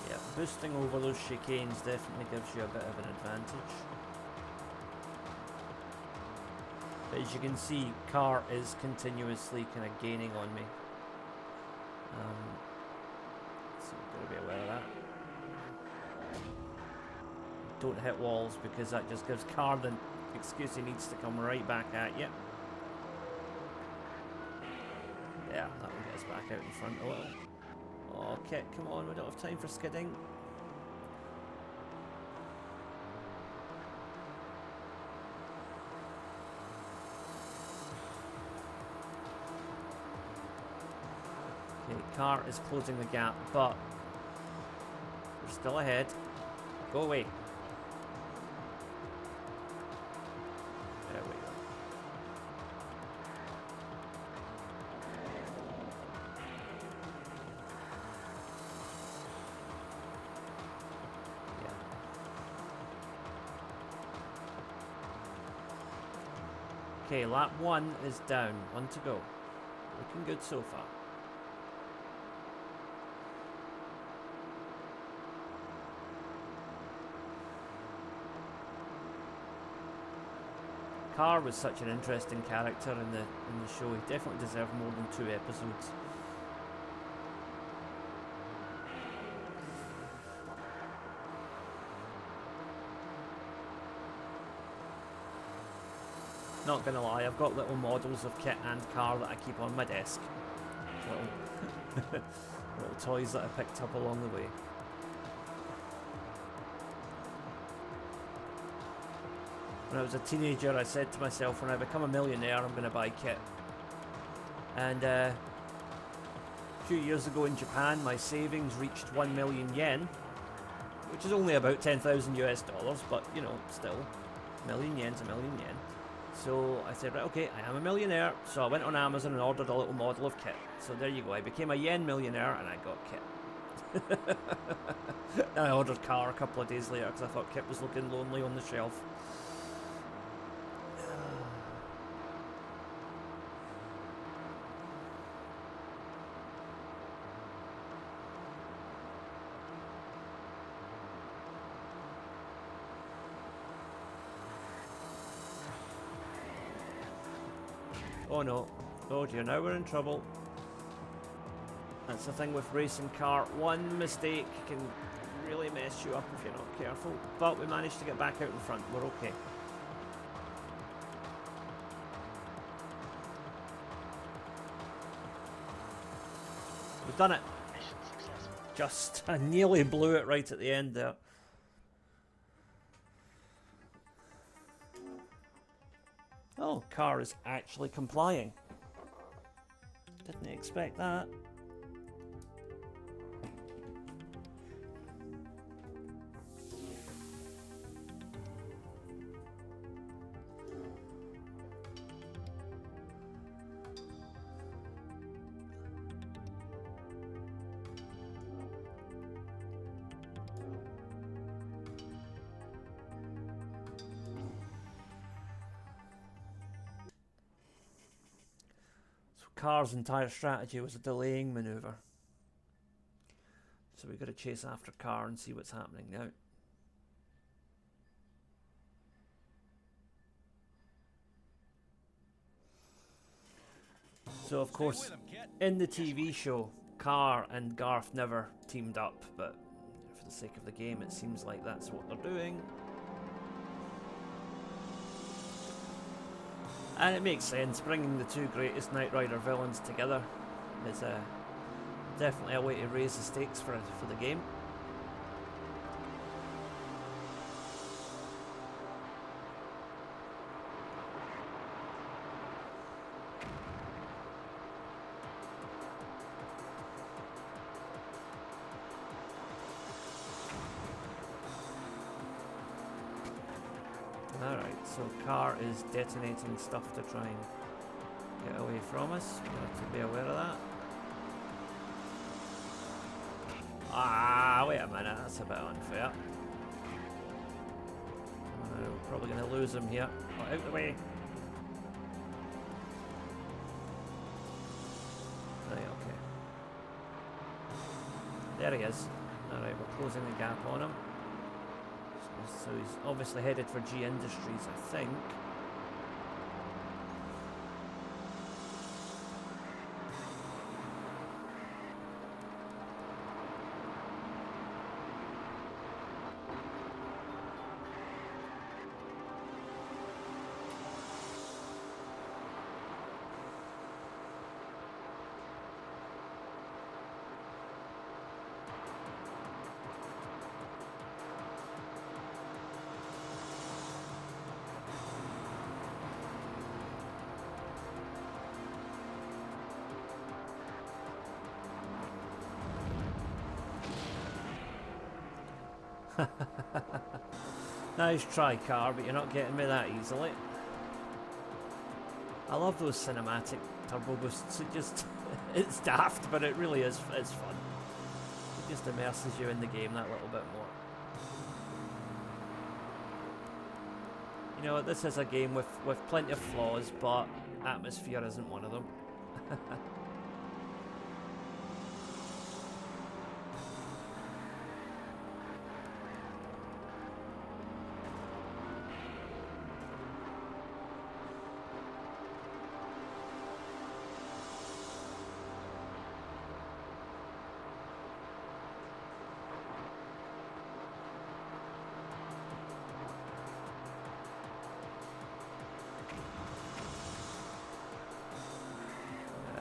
Yeah, boosting over those chicanes definitely gives you a bit of an advantage. But as you can see, KARR is continuously kind of gaining on me. So you've got to be aware of that. Don't hit walls because that just gives KARR the excuse he needs to come right back at you. Yeah, that one gets back out in front a little. Oh, KITT, come on, we don't have time for skidding. Okay, KARR is closing the gap, but we're still ahead. Go away. There we go. Okay, lap 1 is down. 1 to go. Looking good so far. KARR was such an interesting character in the show. He definitely deserved more than 2 episodes. Not gonna lie, I've got little models of KITT and KARR that I keep on my desk. Little toys that I picked up along the way. When I was a teenager, I said to myself, when I become a millionaire, I'm going to buy KITT. And a few years ago in Japan, my savings reached 1 million yen, which is only about 10,000 US dollars, but you know, still, a million yen's a million yen. So I said, right, okay, I am a millionaire. So I went on Amazon and ordered a little model of KITT. So there you go, I became a yen millionaire and I got KITT. And I ordered KARR a couple of days later because I thought KITT was looking lonely on the shelf. Oh no. Oh dear, now we're in trouble. That's the thing with racing KARR. One mistake can really mess you up if you're not careful. But we managed to get back out in front. We're okay. We've done it. Mission successful. Just, I nearly blew it right at the end there. Oh, KARR is actually complying. Didn't expect that. KARR's entire strategy was a delaying maneuver. So we've got to chase after KARR and see what's happening now. So of course, in the TV show, KARR and Garth never teamed up, but for the sake of the game, it seems like that's what they're doing. And it makes sense, bringing the two greatest Knight Rider villains together is definitely a way to raise the stakes for the game. Alright, so KARR is detonating stuff to try and get away from us. We have to be aware of that. Ah, wait a minute, that's a bit unfair. We're probably going to lose him here. Oh, out the way! Right, okay. There he is. Alright, we're closing the gap on him. So he's obviously headed for G Industries, I think. Nice try, KARR, but you're not getting me that easily. I love those cinematic turbo boosts. It just, it's daft, but it really is, it's fun. It just immerses you in the game that little bit more. You know, this is a game with plenty of flaws, but atmosphere isn't one of them.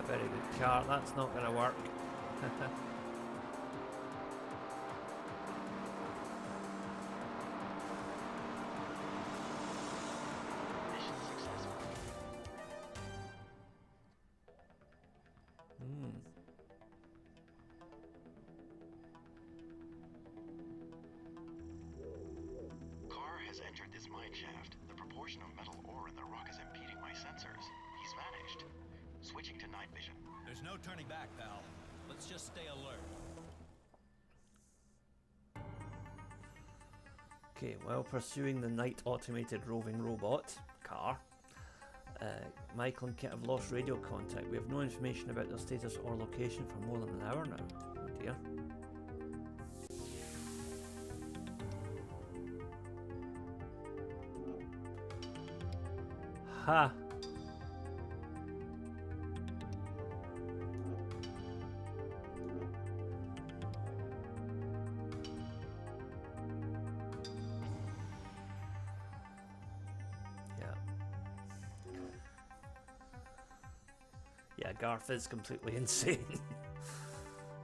Very good car, that's not going to work. Mission successful. KARR has entered this mine shaft. The proportion of metal ore in the rock is impeding my sensors. He's vanished. Switching to night vision. There's no turning back, pal. Let's just stay alert. Okay, while pursuing the night automated roving robot, KARR, Michael and KITT have lost radio contact. We have no information about their status or location for more than an hour now. Oh dear. Ha! Yeah, Garth is completely insane.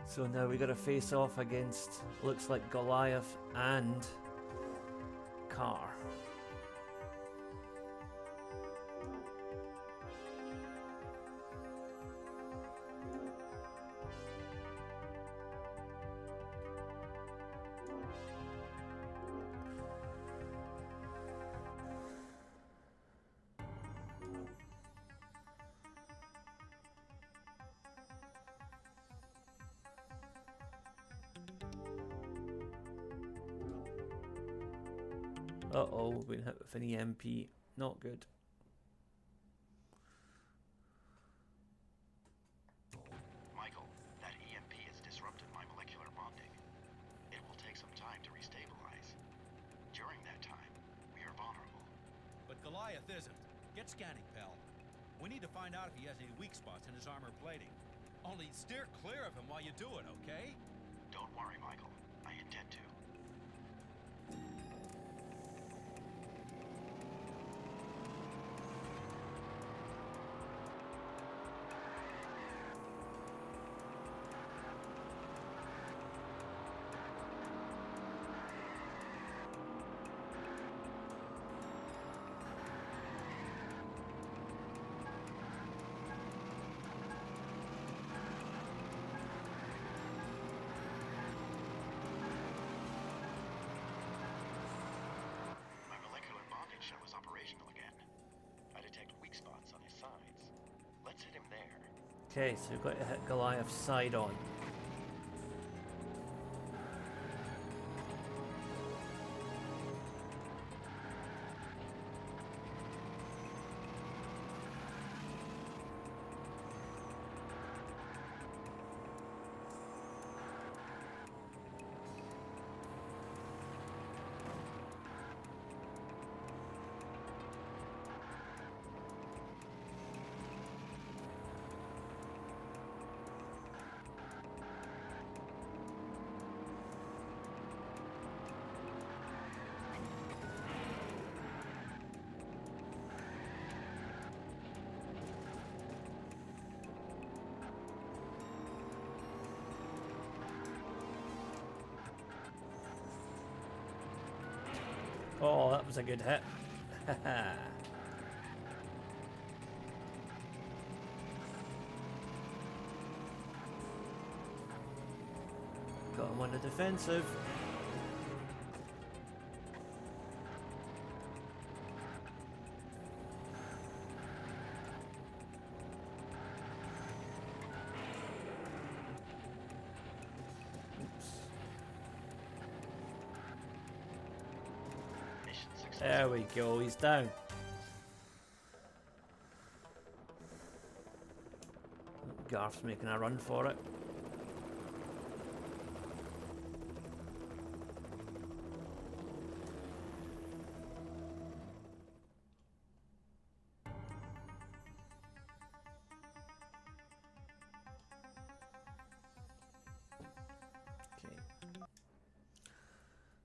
So now we got to face off against, looks like Goliath and KARR. Uh-oh, we've been hit with an EMP. Not good. some time to restabilize. During that time, we are vulnerable. But Goliath isn't. Get scanning, pal. We need to find out if he has any weak spots in his armor plating. Only steer clear of him while you do it, okay? Don't worry, Michael. I intend to. My molecular bonding shell is operational again. I detect weak spots on his sides. Let's hit him there. Okay, so we've got to hit Goliath's side on. Oh, that was a good hit. Got him on the defensive. Oops. Mission success. There we go, he's down. Garth's making a run for it. Okay.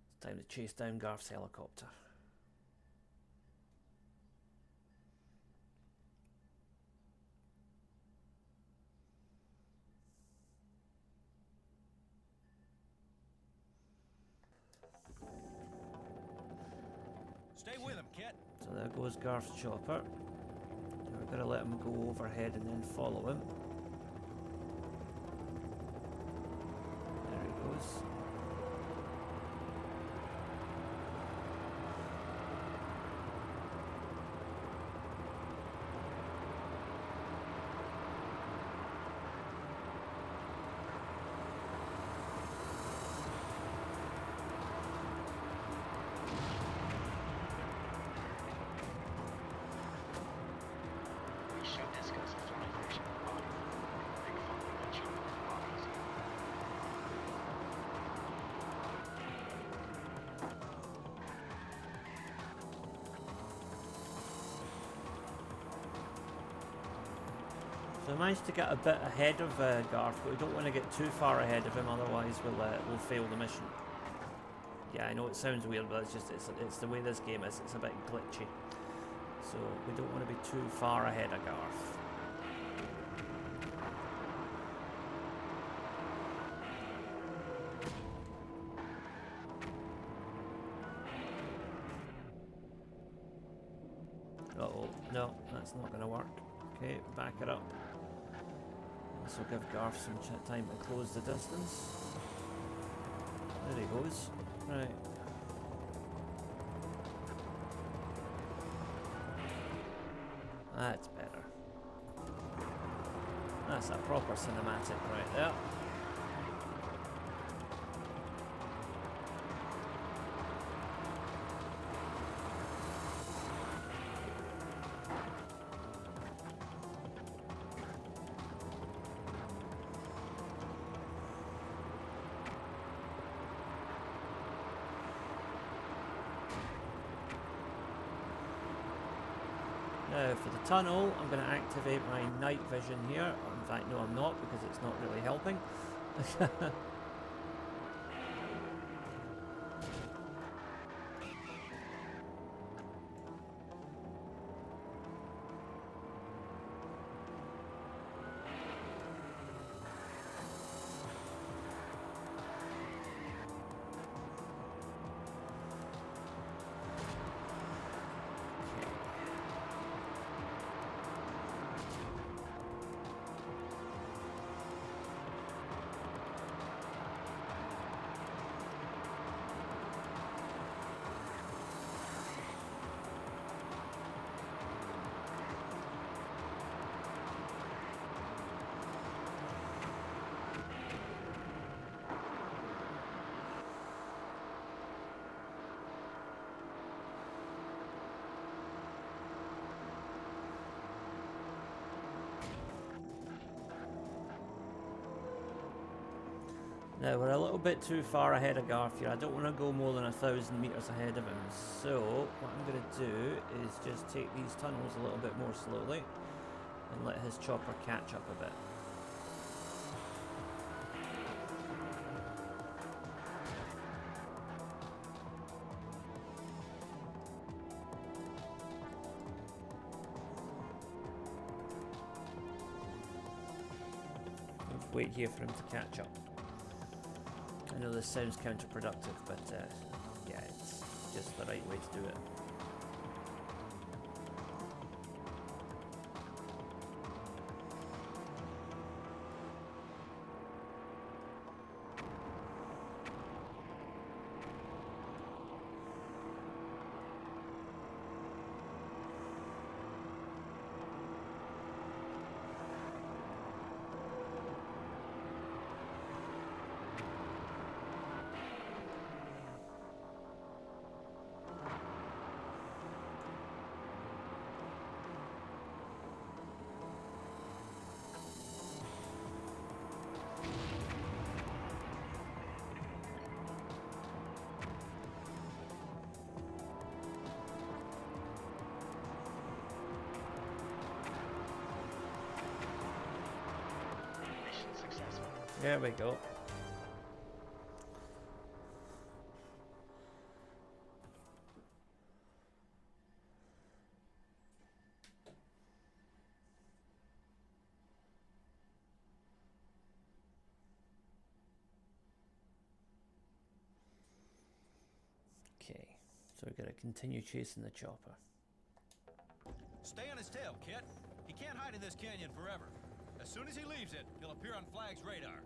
It's time to chase down Garth's helicopter. Stay with him, Kit. So there goes Garth's chopper. We're going to let him go overhead and then follow him. There he goes. We should discuss a flight version of the body. Big fun with that chopper for bodies. So I managed to get a bit ahead of Garth, but we don't want to get too far ahead of him, otherwise we'll fail the mission. Yeah, I know it sounds weird, but it's the way this game is. It's a bit glitchy. So we don't want to be too far ahead of Garth. Uh-oh, no, that's not going to work. Okay, back it up. This will give Garth some time to close the distance. There he goes. Right. That's better. That's a proper cinematic right there. Now for the tunnel, I'm going to activate my night vision here. In fact, no, I'm not, because it's not really helping. Now we're a little bit too far ahead of Garth here. I don't want to go more than 1,000 meters ahead of him. So what I'm going to do is just take these tunnels a little bit more slowly and let his chopper catch up a bit. I'll wait here for him to catch up. I know this sounds counterproductive, but yeah, it's just the right way to do it. There we go. Okay, so we've got to continue chasing the chopper. Stay on his tail, KITT. He can't hide in this canyon forever. As soon as he leaves it, he'll appear on Flag's radar.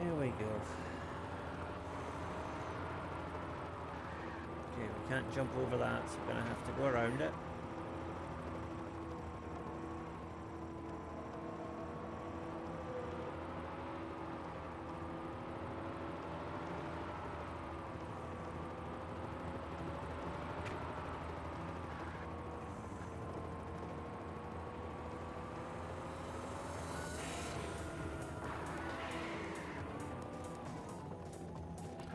Here we go. Okay, we can't jump over that, so we're going to have to go around it.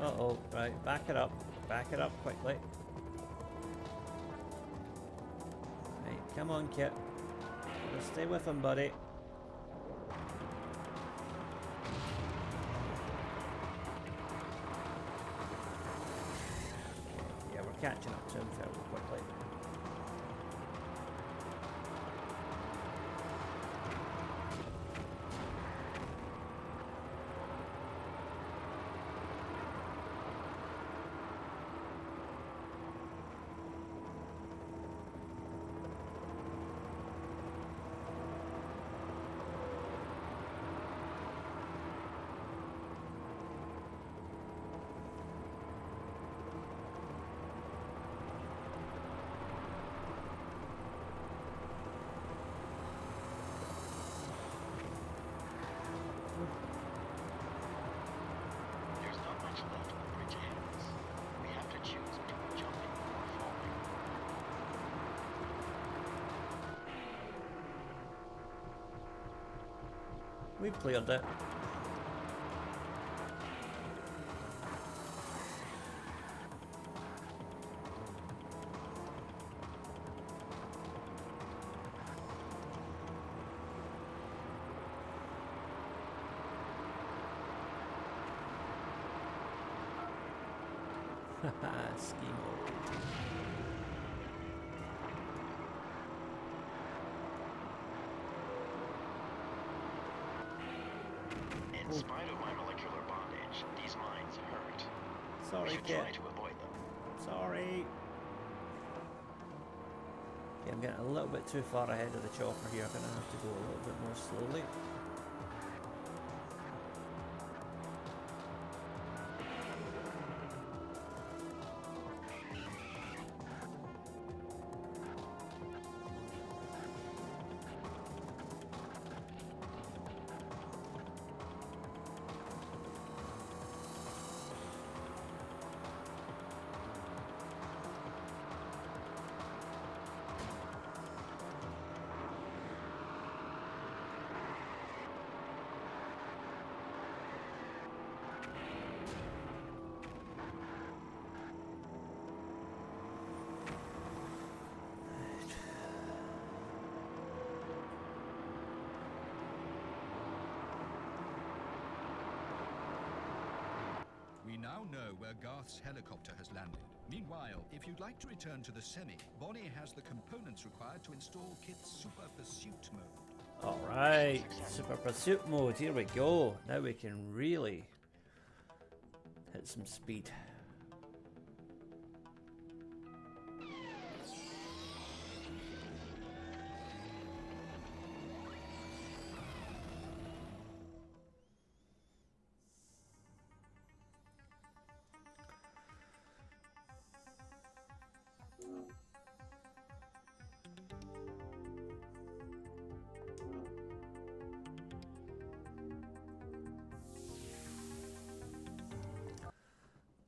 Uh-oh, right, back it up quickly. Right, come on, KITT. Just stay with him, buddy. Yeah, we're catching up to him fairly quickly. We've cleared it. Haha, ski mode. In spite of my molecular bondage, these mines hurt. We Sorry, should kid. try to avoid them. Sorry. Okay, I'm getting a little bit too far ahead of the chopper here. I'm gonna have to go a little bit more slowly. We now know where Garth's helicopter has landed. Meanwhile, if you'd like to return to the semi, Bonnie has the components required to install KITT's Super Pursuit mode. Alright, Super Pursuit mode, here we go. Now we can really hit some speed.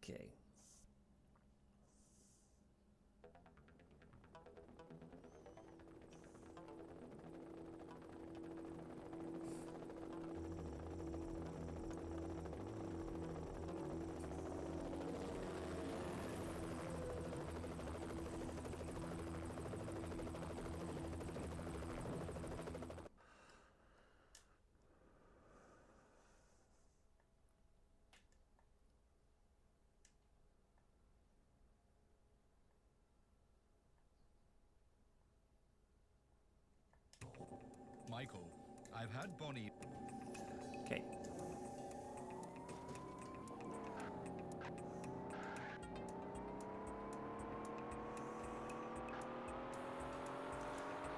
Okay. Michael, I've had Bonnie... Okay.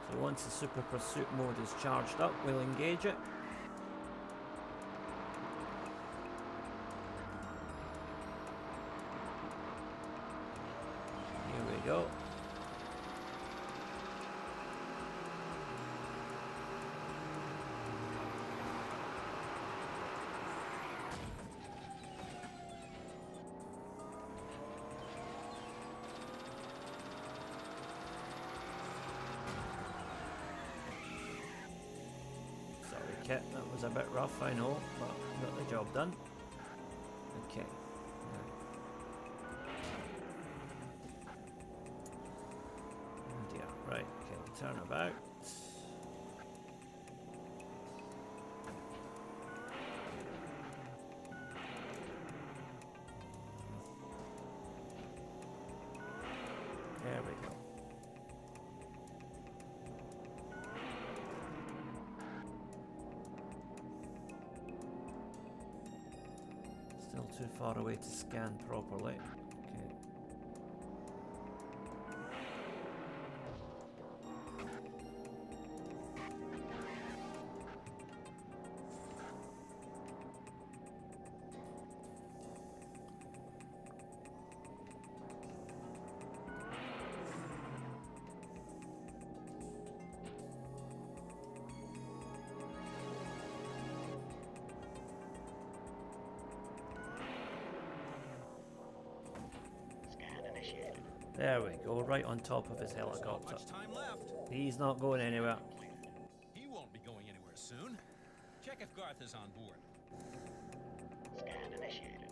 So once the Super Pursuit mode is charged up, we'll engage it. Here we go. Kit, that was a bit rough, I know, but got the job done. Okay. Oh dear, right, okay, turn about. There we go. Still too far away to scan properly. Okay. There we go, right on top of his helicopter. Much time left. He's not going anywhere. He won't be going anywhere soon. Check if Garth is on board. Scan initiated.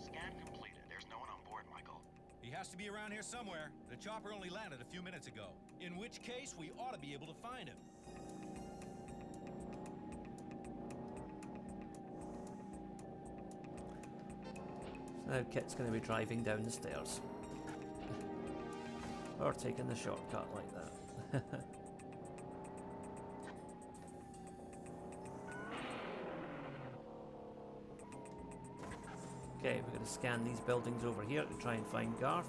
Scan completed. There's no one on board, Michael. He has to be around here somewhere. The chopper only landed a few minutes ago. In which case, we ought to be able to find him. So now Kit's going to be driving down the stairs. Or taking the shortcut like that. Okay, we're going to scan these buildings over here to try and find Garth.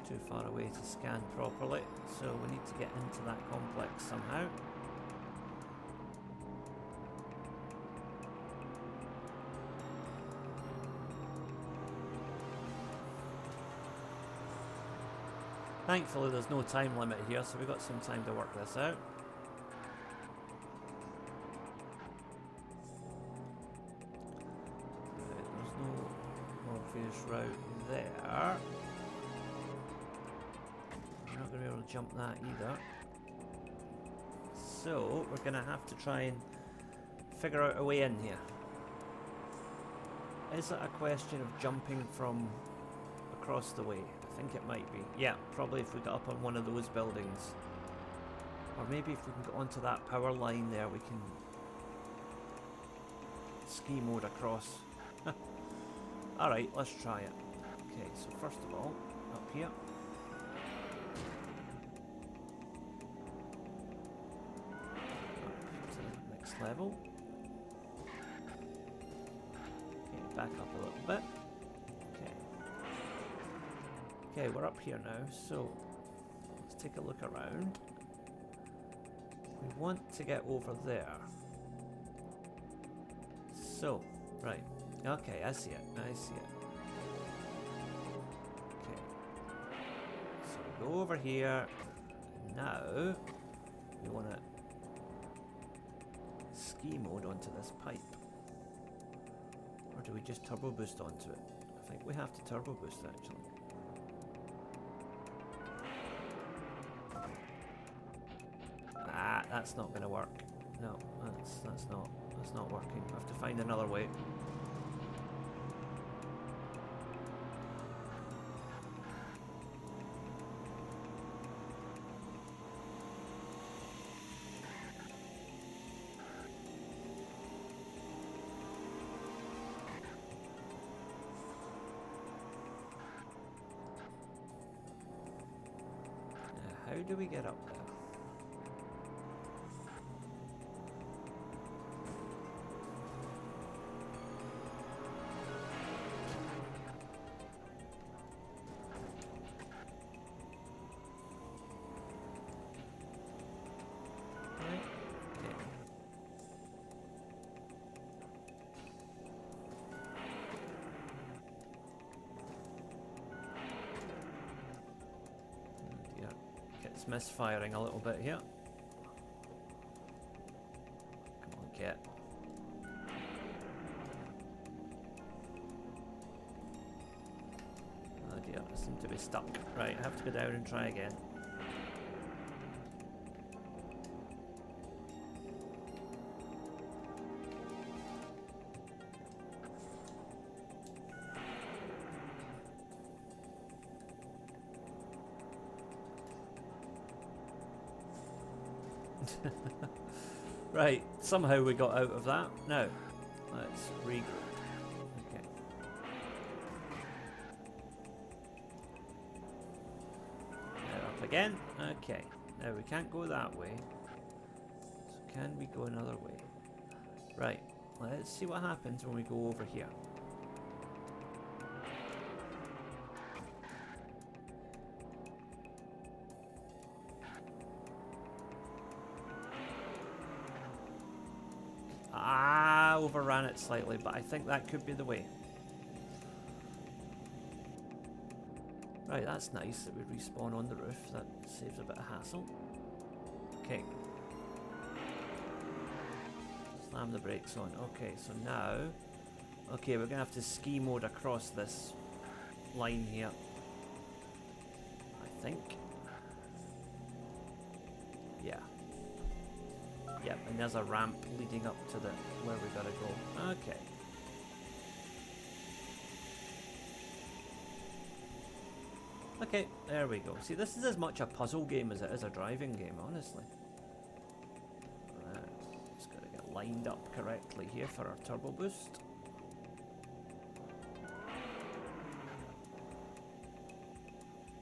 Too far away to scan properly, so we need to get into that complex somehow. Thankfully there's no time limit here, so we've got some time to work this out. There's no obvious route there. We're not going to be able to jump that either. So we're going to have to try and figure out a way in here. Is it a question of jumping from across the way? I think it might be. Yeah, probably if we got up on one of those buildings. Or maybe if we can get onto that power line there, we can ski mode across. Alright, let's try it. Okay, so first of all, up here. Next level. Okay, back up a little bit. Okay. Okay, we're up here now, so let's take a look around. We want to get over there. So, right. Okay, I see it. I see it. Okay. So we go over here. Now, we want to ski mode onto this pipe. Or do we just turbo boost onto it? I think we have to turbo boost actually. Ah, that's not going to work. No, that's not working. I have to find another way. How do we get up there? Right. Okay. Yeah. It's misfiring a little bit here. Come on, Kit. Oh dear, I seem to be stuck. Right, I have to go down and try again. Right, somehow we got out of that. Now, let's regroup. Okay. Now up again. Okay. Now we can't go that way. So can we go another way? Right. Let's see what happens when we go over here. it slightly, but I think that could be the way. Right, that's nice that we respawn on the roof. That saves a bit of hassle. Okay. Slam the brakes on. Okay, so now... Okay, we're going to have to ski mode across this line here. I think. Yeah. Yep, and there's a ramp leading up to the where we gotta go. Okay. Okay, there we go. See, this is as much a puzzle game as it is a driving game, honestly. Right, just gotta get lined up correctly here for our turbo boost.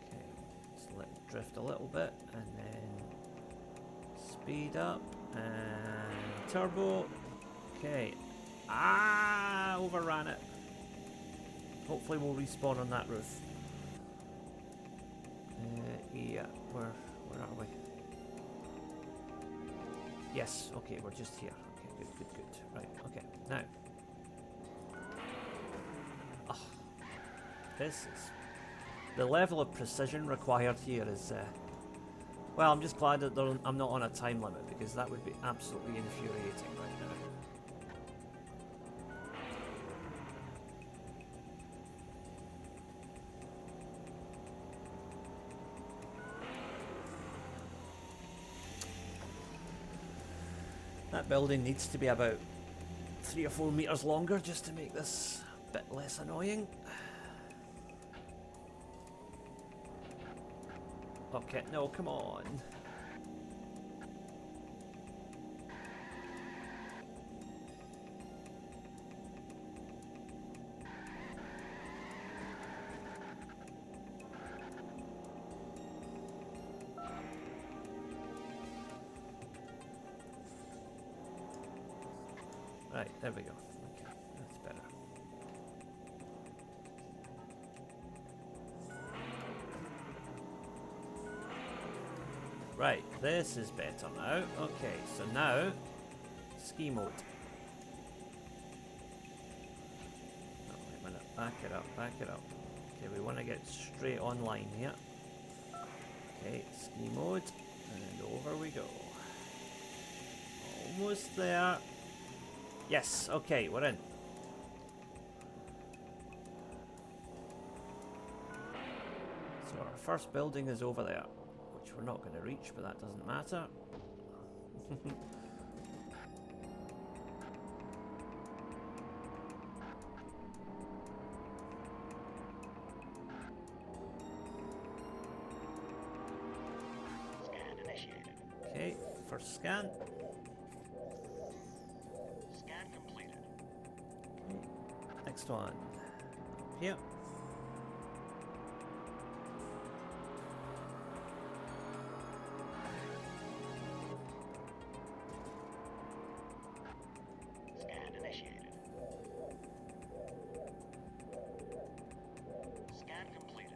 Okay, just let it drift a little bit, and then speed up, and turbo. Okay. Ah, overran it. Hopefully we'll respawn on that roof. Yeah, where are we? Yes, okay, we're just here. Okay, good. Right, okay, now. Oh, this is... The level of precision required here is... well, I'm just glad that I'm not on a time limit, because that would be absolutely infuriating right now. That building needs to be about 3 or 4 meters longer just to make this a bit less annoying. Okay, no, come on. Right, there we go. Okay, that's better. Right, this is better now. Okay, so now, ski mode. Oh, wait a minute, back it up. Okay, we want to get straight online here. Okay, ski mode, and over we go. Almost there. Yes, okay, we're in. So our first building is over there, which we're not going to reach, but that doesn't matter. Scan initiated. Okay, first scan. Scan completed. Okay, next one. Here. Scan initiated. Scan completed.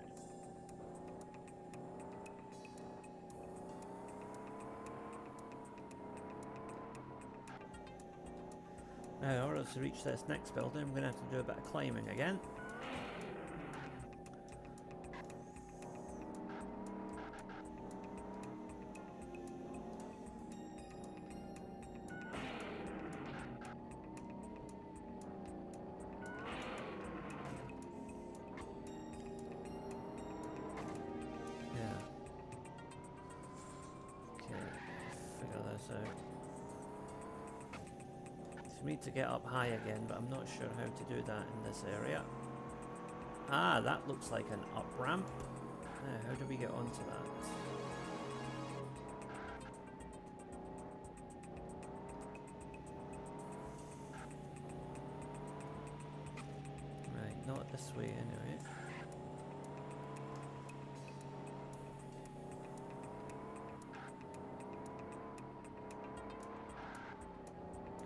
Now, in order to reach this next building, I'm going to have to do a bit of climbing again. Yeah. Okay, figure this out. For me to get up high again, but I'm not sure how to do that in this area. Ah, that looks like an up ramp. How do we get onto that? Right, not this way anyway.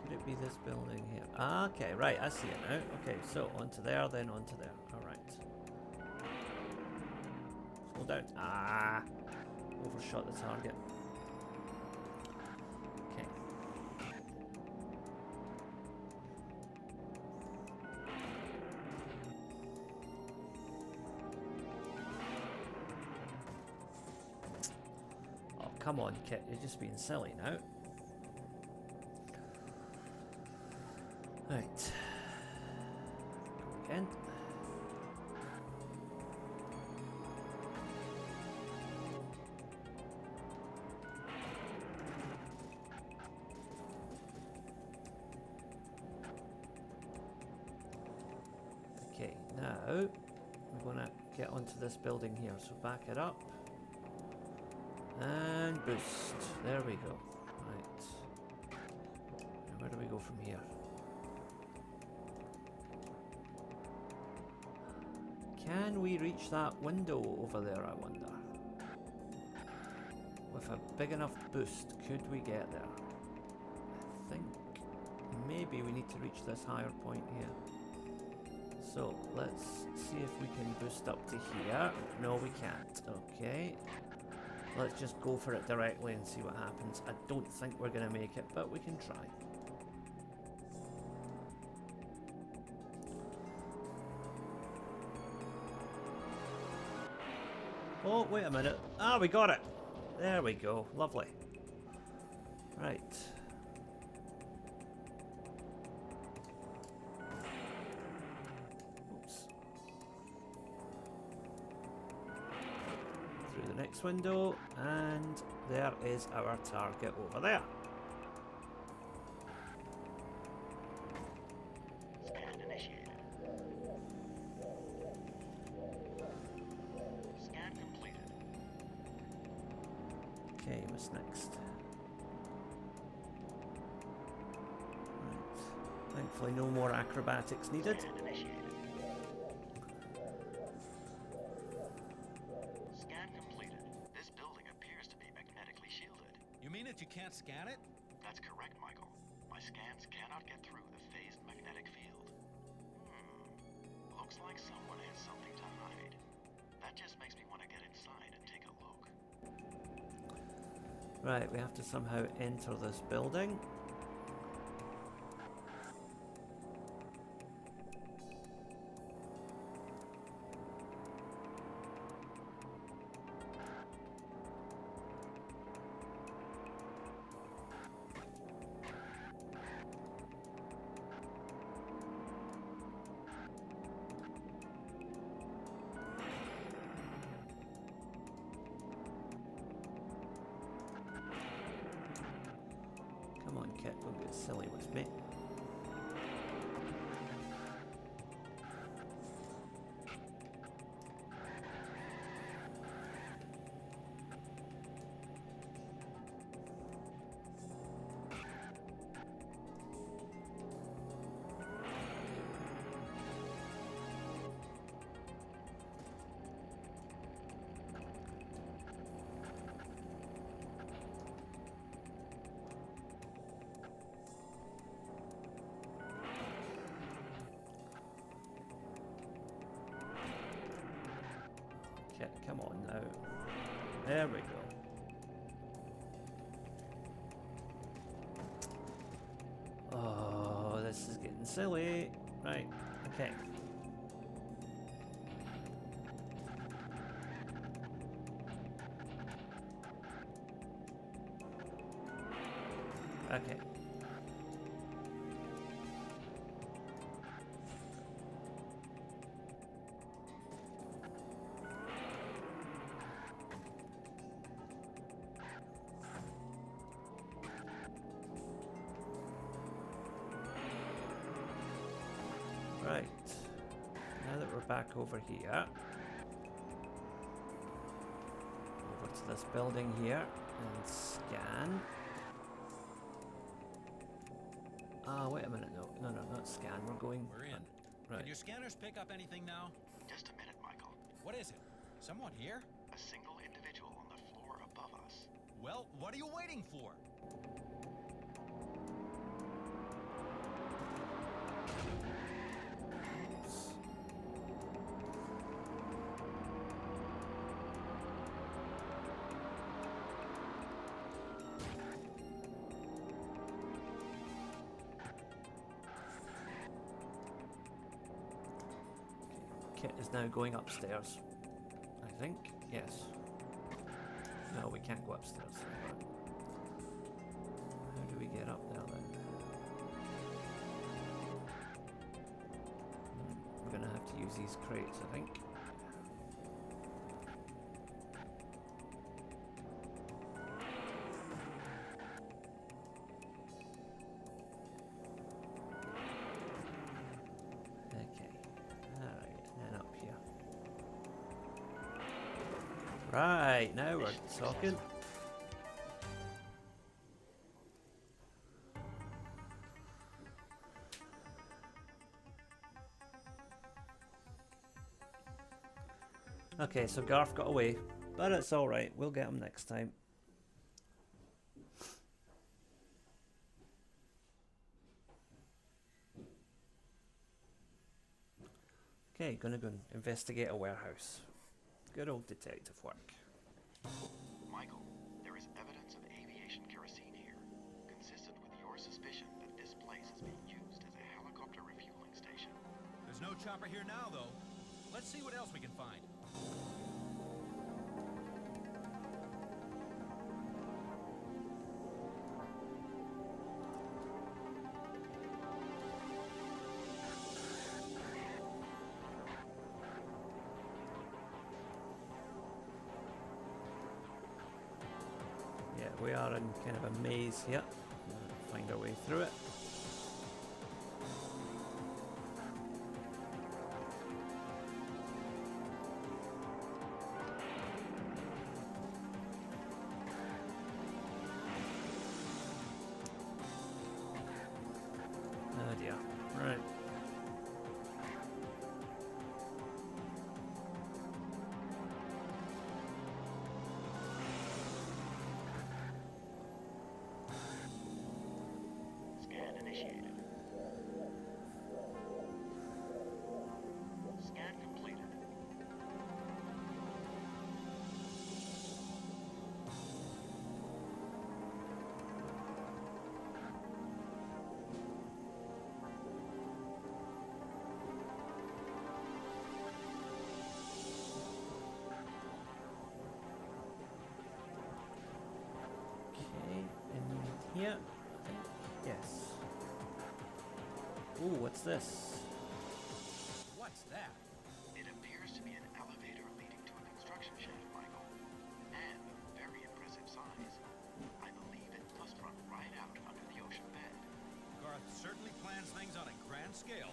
Could it be this building here? Ah, okay, right, I see it now. Okay, so onto there, then onto there. Alright. Slow down. Ah! Overshot the target. Okay. come on, KITT, you're just being silly now. Right. Go again. Okay, now we're going to get onto this building here, so back it up and boost. There we go. Right, and where do we go from here? Can we reach that window over there, I wonder? With a big enough boost, could we get there? I think maybe we need to reach this higher point here. So let's see if we can boost up to here. No, we can't. Okay. Let's just go for it directly and see what happens. I don't think we're going to make it, but we can try. Oh, wait a minute. Ah, we got it. There we go. Lovely. Right. Through the next window, and there is our target over there. Scan initiated. Scan completed. Okay, what's next? Right. Thankfully, no more acrobatics needed. Scan initiated. Scan completed. This building appears to be magnetically shielded. You mean that you can't scan it? That's correct, Michael. My scans cannot get through the phased magnetic field. Looks like someone has something to hide. That just makes me want to get inside and take a look. Right, we have to somehow enter this building. Come on, KITT, don't get silly with me. KITT, come on now. There we go. Oh, this is getting silly. Right, okay. Okay. Right, now that we're back over here, over to this building here and scan. Ah, wait a minute, no, not scan, we're going... We're in. Right. Can your scanners pick up anything now? Just a minute, Michael. What is it? Someone here? A single individual on the floor above us. Well, what are you waiting for? KITT is now going upstairs, I think. Yes. No, we can't go upstairs. How do we get up there then? We're gonna have to use these crates, I think. Okay. Alright, and then up here. Right, now we're talking. Okay, so Garth got away, but it's alright, we'll get him next time. Okay, gonna go and investigate a warehouse. Good old detective work. Michael, there is evidence of aviation kerosene here, consistent with your suspicion that this place is being used as a helicopter refueling station. There's no chopper here now, though. Let's see what else we can find. Yeah, we are in kind of a maze here. We'll find our way through it. Oh dear. Right. Scan initiated. Scan completed. Okay, in here, I think. Yes. Ooh, what's this? What's that? It appears to be an elevator leading to a construction shaft, Michael. And of very impressive size. I believe it must run right out under the ocean bed. Garth certainly plans things on a grand scale.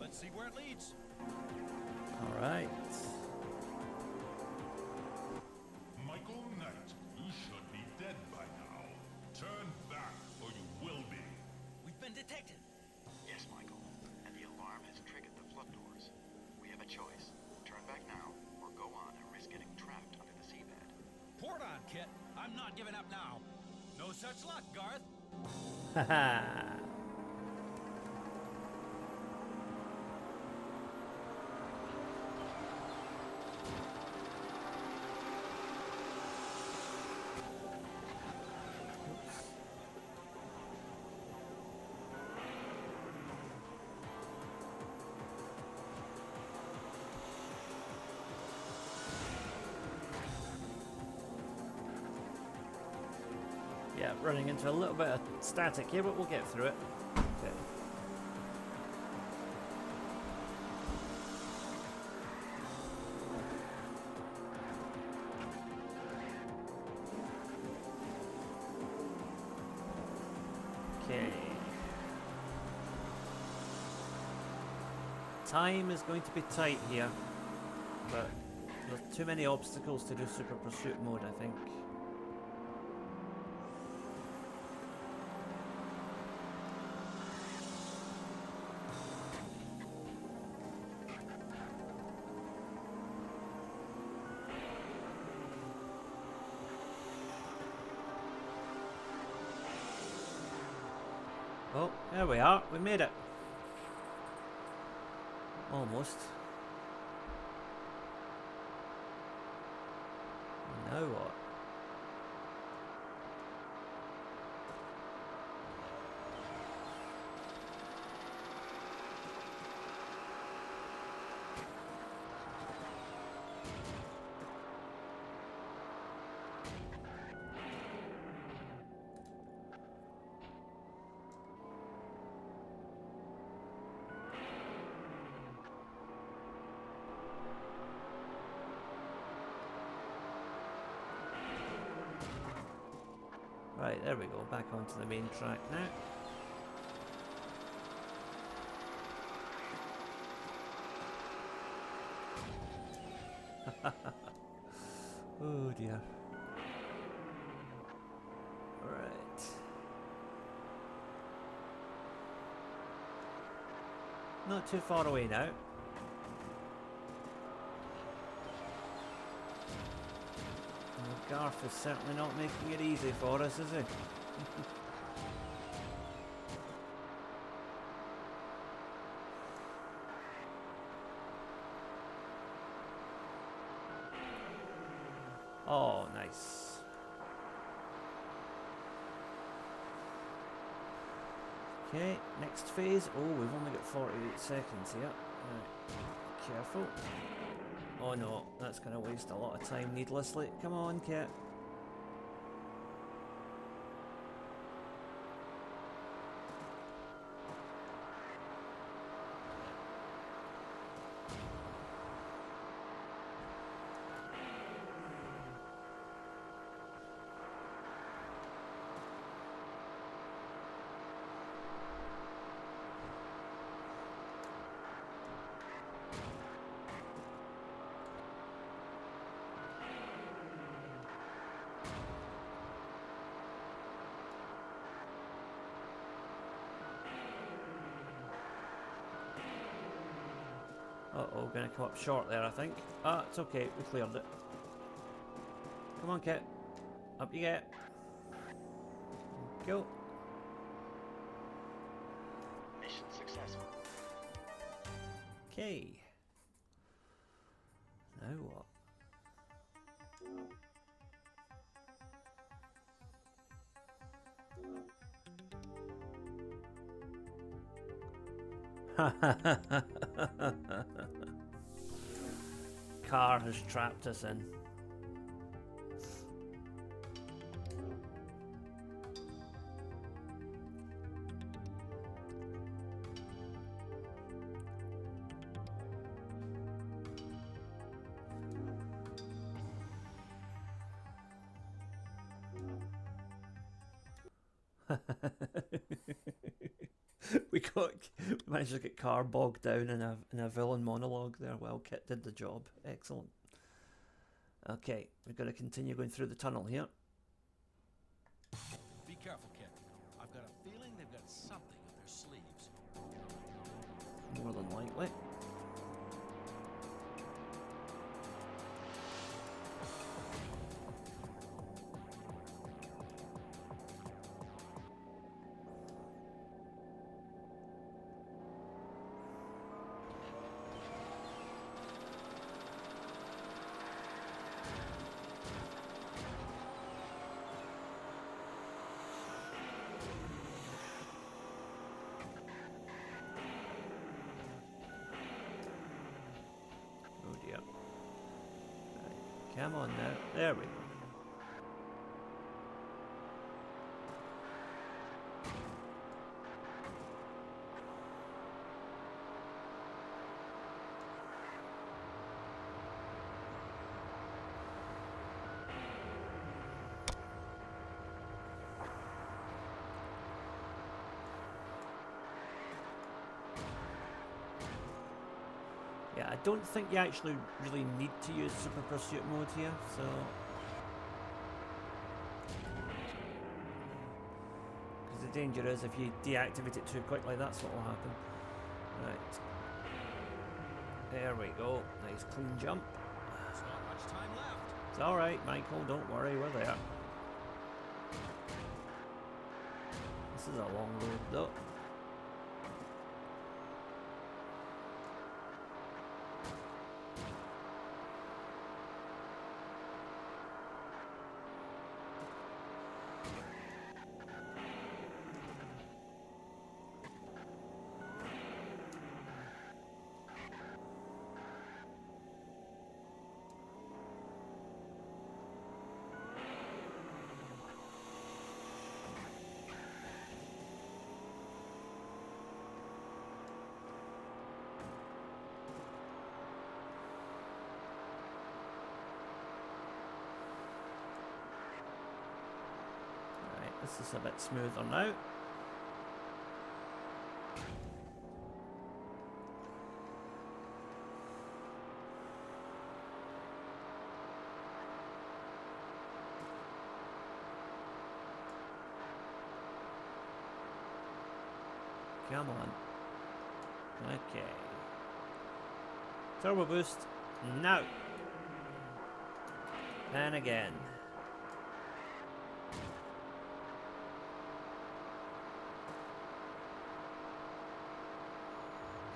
Let's see where it leads. Alright. Michael Knight, you should be dead by now. Turn back, or you will be. We've been detected. Yes, Michael. And the alarm has triggered the flood doors. We have a choice. Turn back now, or go on and risk getting trapped under the seabed. Port on, Kit. I'm not giving up now. No such luck, Garth. Haha. Yeah, running into a little bit of static here, but we'll get through it. Okay. Okay. Time is going to be tight here, but there's too many obstacles to do Super Pursuit mode, I think. Oh, there we are. We made it. Almost. Now what? Right, there we go. Back onto the main track now. Oh dear. Right. Not too far away now. Well, Garth is certainly not making it easy for us, is he? Oh, nice. Okay, next phase. Oh, we've only got 48 seconds here. Right, careful. Oh no, that's going to waste a lot of time needlessly. Come on, KITT. Uh-oh, gonna come up short there, I think. Ah, it's okay, we cleared it. Come on, KITT. Up you get. Go. Mission successful. Okay. Now what? KARR has trapped us in. we managed to get KARR bogged down in a villain monologue there while KITT did the job. Excellent. Okay, we've got to continue going through the tunnel here. Be careful, KITT. I've got a feeling they've got something up their sleeves. More than likely. Come on now. There we go. Yeah, I don't think you actually really need to use Super Pursuit mode here, so... Because the danger is if you deactivate it too quickly, that's what will happen. Right. There we go. Nice clean jump. There's not much time left. It's alright, Michael, don't worry, we're there. This is a long road though. This is a bit smoother now. Come on. Okay. Turbo boost. Now. And again.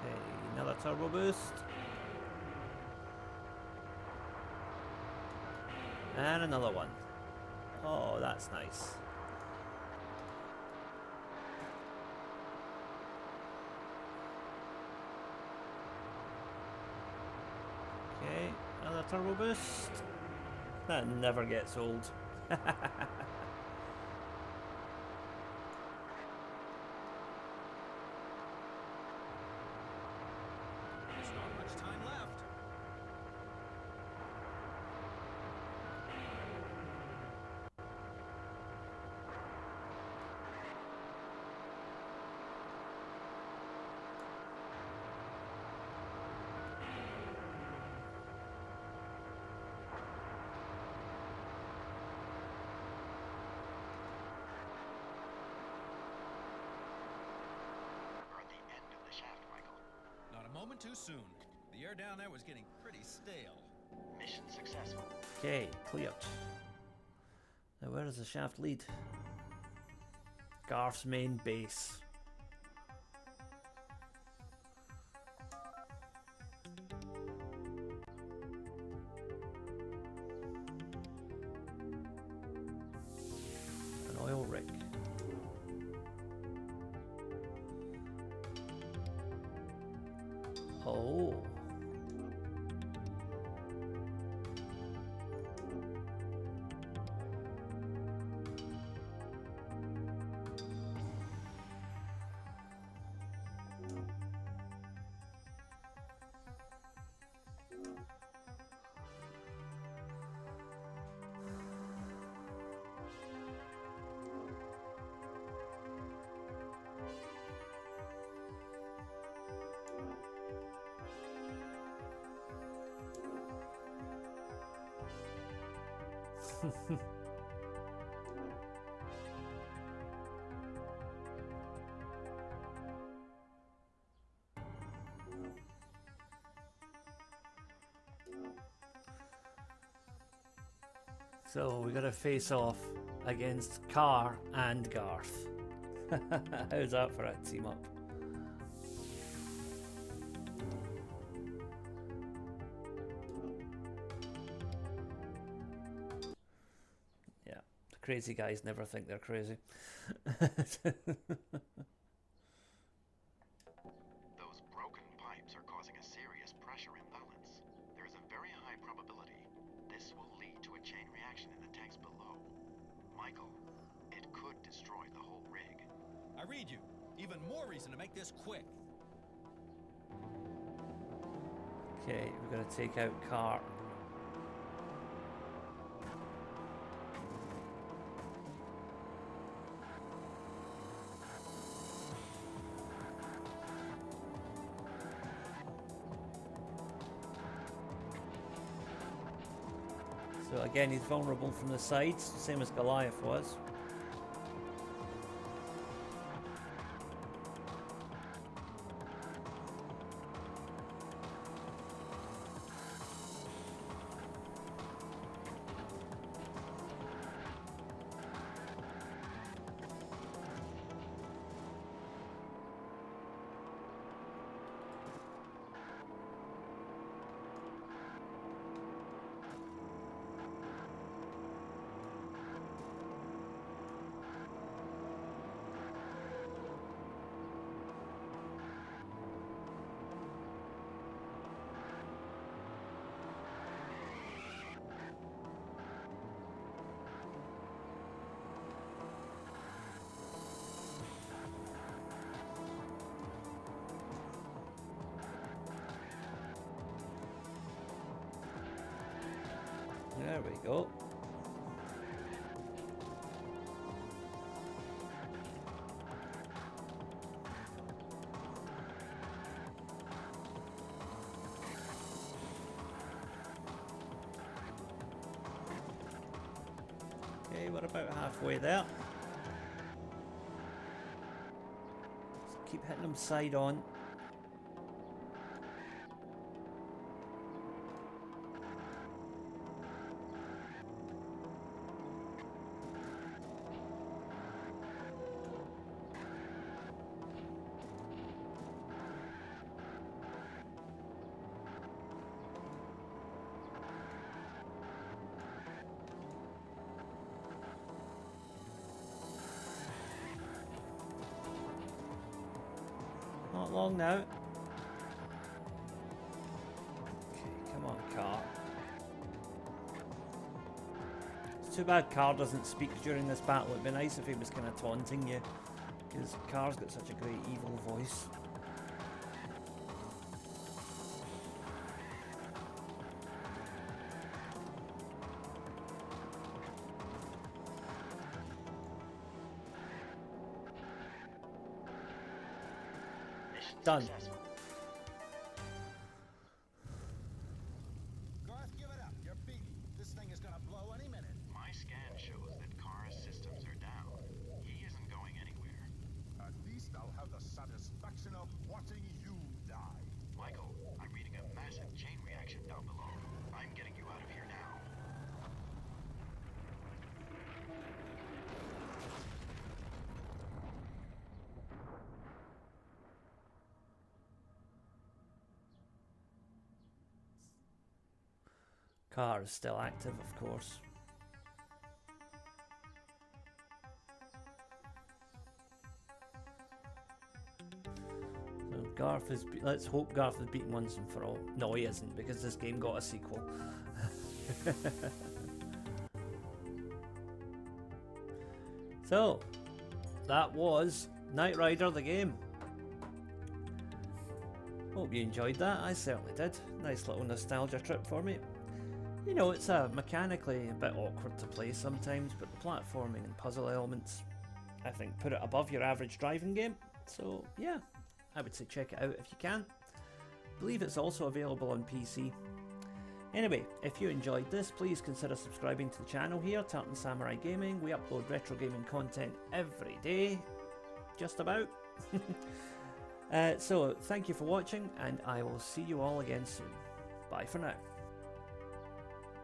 Okay, another turbo boost. And another one. Oh, that's nice. Okay, another turbo boost. That never gets old. There's not much time left. We're at the end of the shaft, Michael. Not a moment too soon. The air down there was getting pretty stale. Mission successful. Okay, cleared. Now where does the shaft lead? Garth's main base. An oil rig. Oh. So we gotta face off against KARR and Garth. How's that for a team up? Yeah, the crazy guys never think they're crazy. Those broken pipes are causing a serious pressure imbalance. There is a very high probability this will lead to a chain reaction in the tanks below. Michael, it could destroy the whole rig. I read you. Even more reason to make this quick. Okay, we're gonna take out KARR. So again, he's vulnerable from the sides, same as Goliath was. There we go. we're about halfway there. Just keep hitting them side on. Not long now. Okay, come on, KARR. It's too bad KARR doesn't speak during this battle. It'd be nice if he was kind of taunting you, because KARR's got such a great evil voice. Done. Garth, give it up. You're beaten. This thing is gonna blow any minute. My scan shows that KARR's systems are down. He isn't going anywhere. At least I'll have the satisfaction of watching you die. Michael, I'm reading a massive chain reaction down below. I'm getting you out of here now. KARR is still active, of course. So Garth is. Let's hope Garth is beaten once and for all. No, he isn't, because this game got a sequel. So, that was Knight Rider the game. Hope you enjoyed that. I certainly did. Nice little nostalgia trip for me. You know, it's mechanically a bit awkward to play sometimes, but the platforming and puzzle elements, I think, put it above your average driving game. So, yeah, I would say check it out if you can. I believe it's also available on PC. Anyway, if you enjoyed this, please consider subscribing to the channel here, Tartan Samurai Gaming. We upload retro gaming content every day, just about. So, thank you for watching, and I will see you all again soon. Bye for now.